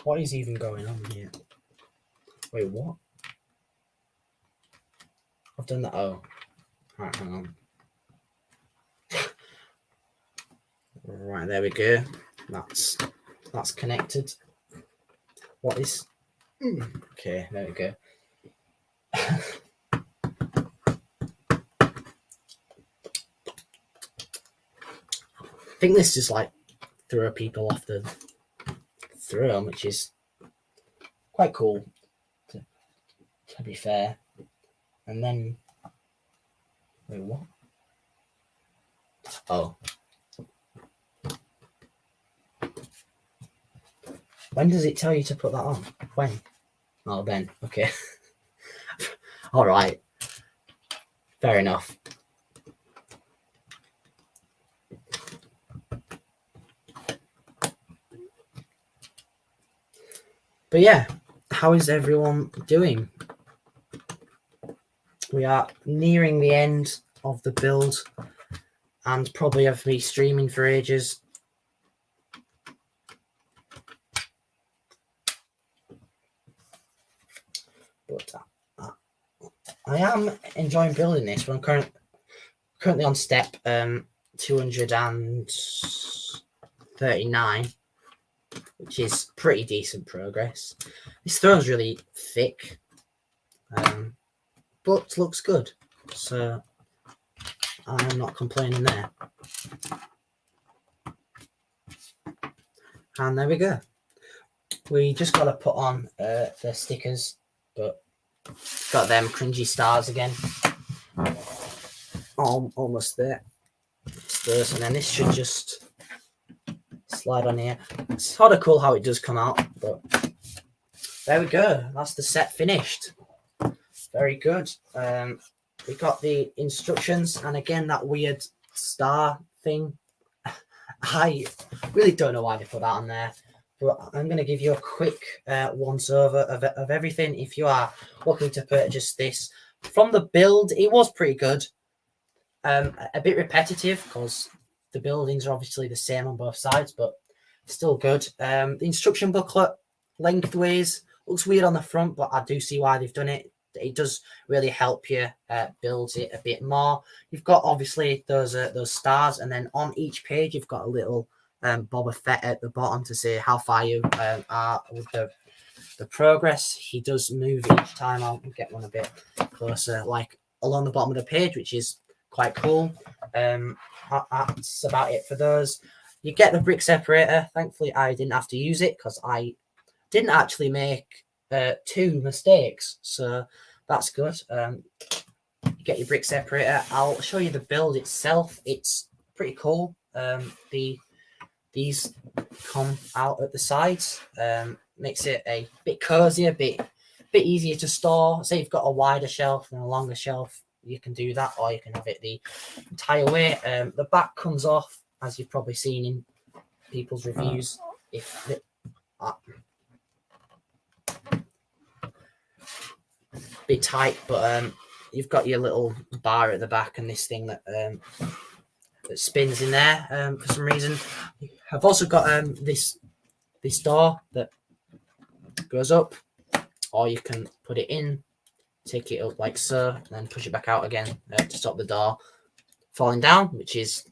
What is even going on here? Wait, what? I've done that. Oh, right, hang on. Right, there we go. That's connected. What is? Okay, there we go. I think this just like throw people off the throne, which is quite cool, to be fair. And then, wait, what? Oh. When does it tell you to put that on? When? Oh, then. Okay. All right. Fair enough. But yeah, how is everyone doing? We are nearing the end of the build and probably have me streaming for ages. But I am enjoying building this. I'm currently on step 239, which is pretty decent progress. This throne's really thick, but looks good. So I'm not complaining there. And there we go. We just got to put on the stickers, but got them cringy stars again. Almost there. And then this should just slide on here. It's sort of cool how it does come out, but there we go. That's the set finished. Very good. We got the instructions, and again that weird star thing. I really don't know why they put that on there, but I'm going to give you a quick once over of everything. If you are looking to purchase this from the build, it was pretty good. A bit repetitive because the buildings are obviously the same on both sides, but still good. The instruction booklet lengthways looks weird on the front, but I do see why they've done it. It does really help you build it a bit more. You've got obviously those stars, and then on each page you've got a little Boba Fett at the bottom to say how far you are with the progress. He does move each time. I'll get one a bit closer, like along the bottom of the page, which is quite cool. That's about it for those. You get the brick separator. Thankfully, I didn't have to use it because I didn't actually make 2 mistakes, so that's good. You get your brick separator. I'll show you the build itself. It's pretty cool. These come out at the sides. Makes it a bit cozier, bit easier to store. Say you've got a wider shelf and a longer shelf, you can do that, or you can have it the entire way. The back comes off, as you've probably seen in people's reviews. If bit tight, but you've got your little bar at the back and this thing that spins in there for some reason. I've also got this door that goes up, or you can put it in, take it up like so, and then push it back out again to stop the door falling down, which is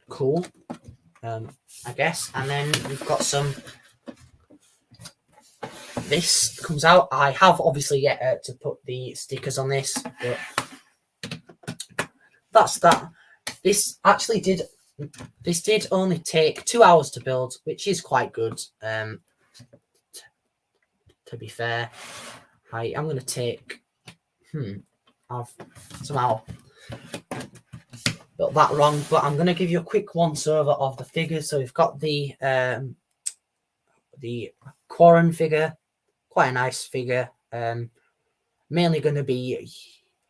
cool, I guess. And then we've got some. This comes out. I have obviously yet to put the stickers on this, but that's that. This actually did. This did only take 2 hours to build, which is quite good. To be fair, I'm going to take. I've somehow built that wrong, but I'm going to give you a quick once over of the figures. So we've got the Quarren figure, quite a nice figure. Mainly going to be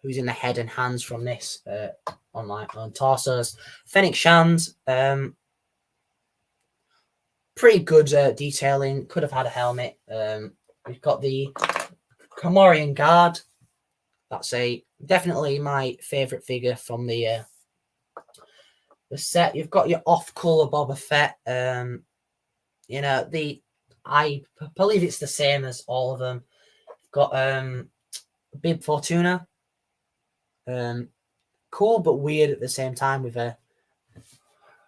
who's in the head and hands from this on torsos. Fennec Shand, pretty good detailing. Could have had a helmet. We've got the Comorian Guard. That's definitely my favourite figure from the set. You've got your off-colour Boba Fett. you know, I believe it's the same as all of them. Got Bib Fortuna, cool but weird at the same time with a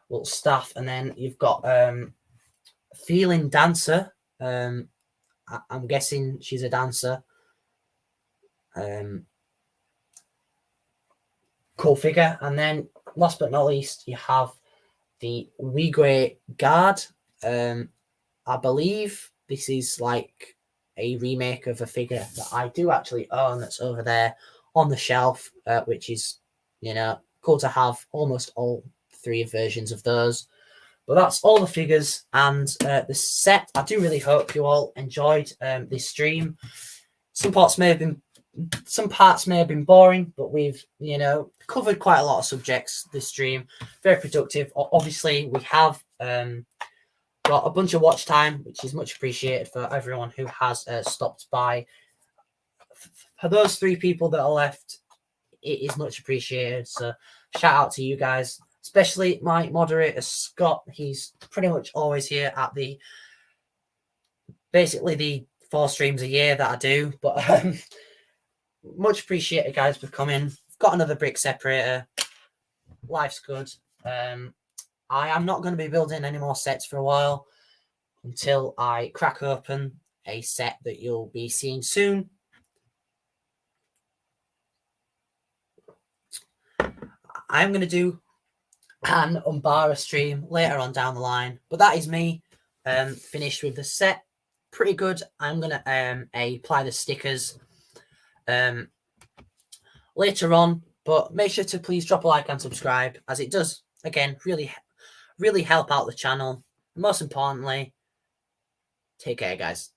little staff, and then you've got Feeling Dancer. I'm guessing she's a dancer. Cool figure. And then last but not least, you have the Wigwe Guard. I believe this is like a remake of a figure that I do actually own that's over there on the shelf, which is, you know, cool to have almost all 3 versions of those. But that's all the figures and the set. I do really hope you all enjoyed this stream. Some parts may have been boring, but we've, you know, covered quite a lot of subjects this stream. Very productive. Obviously, we have got a bunch of watch time, which is much appreciated for everyone who has stopped by. For those 3 people that are left, it is much appreciated. So shout out to you guys, especially my moderator, Scott. He's pretty much always here at basically the 4 streams a year that I do. But much appreciated, guys, for coming. Got another brick separator. Life's good. I am not going to be building any more sets for a while until I crack open a set that you'll be seeing soon. I'm going to do an UMBARA stream later on down the line, but that is me finished with the set. Pretty good. I'm going to apply the stickers later on, but make sure to please drop a like and subscribe, as it does, again, really help out the channel. And most importantly, take care, guys.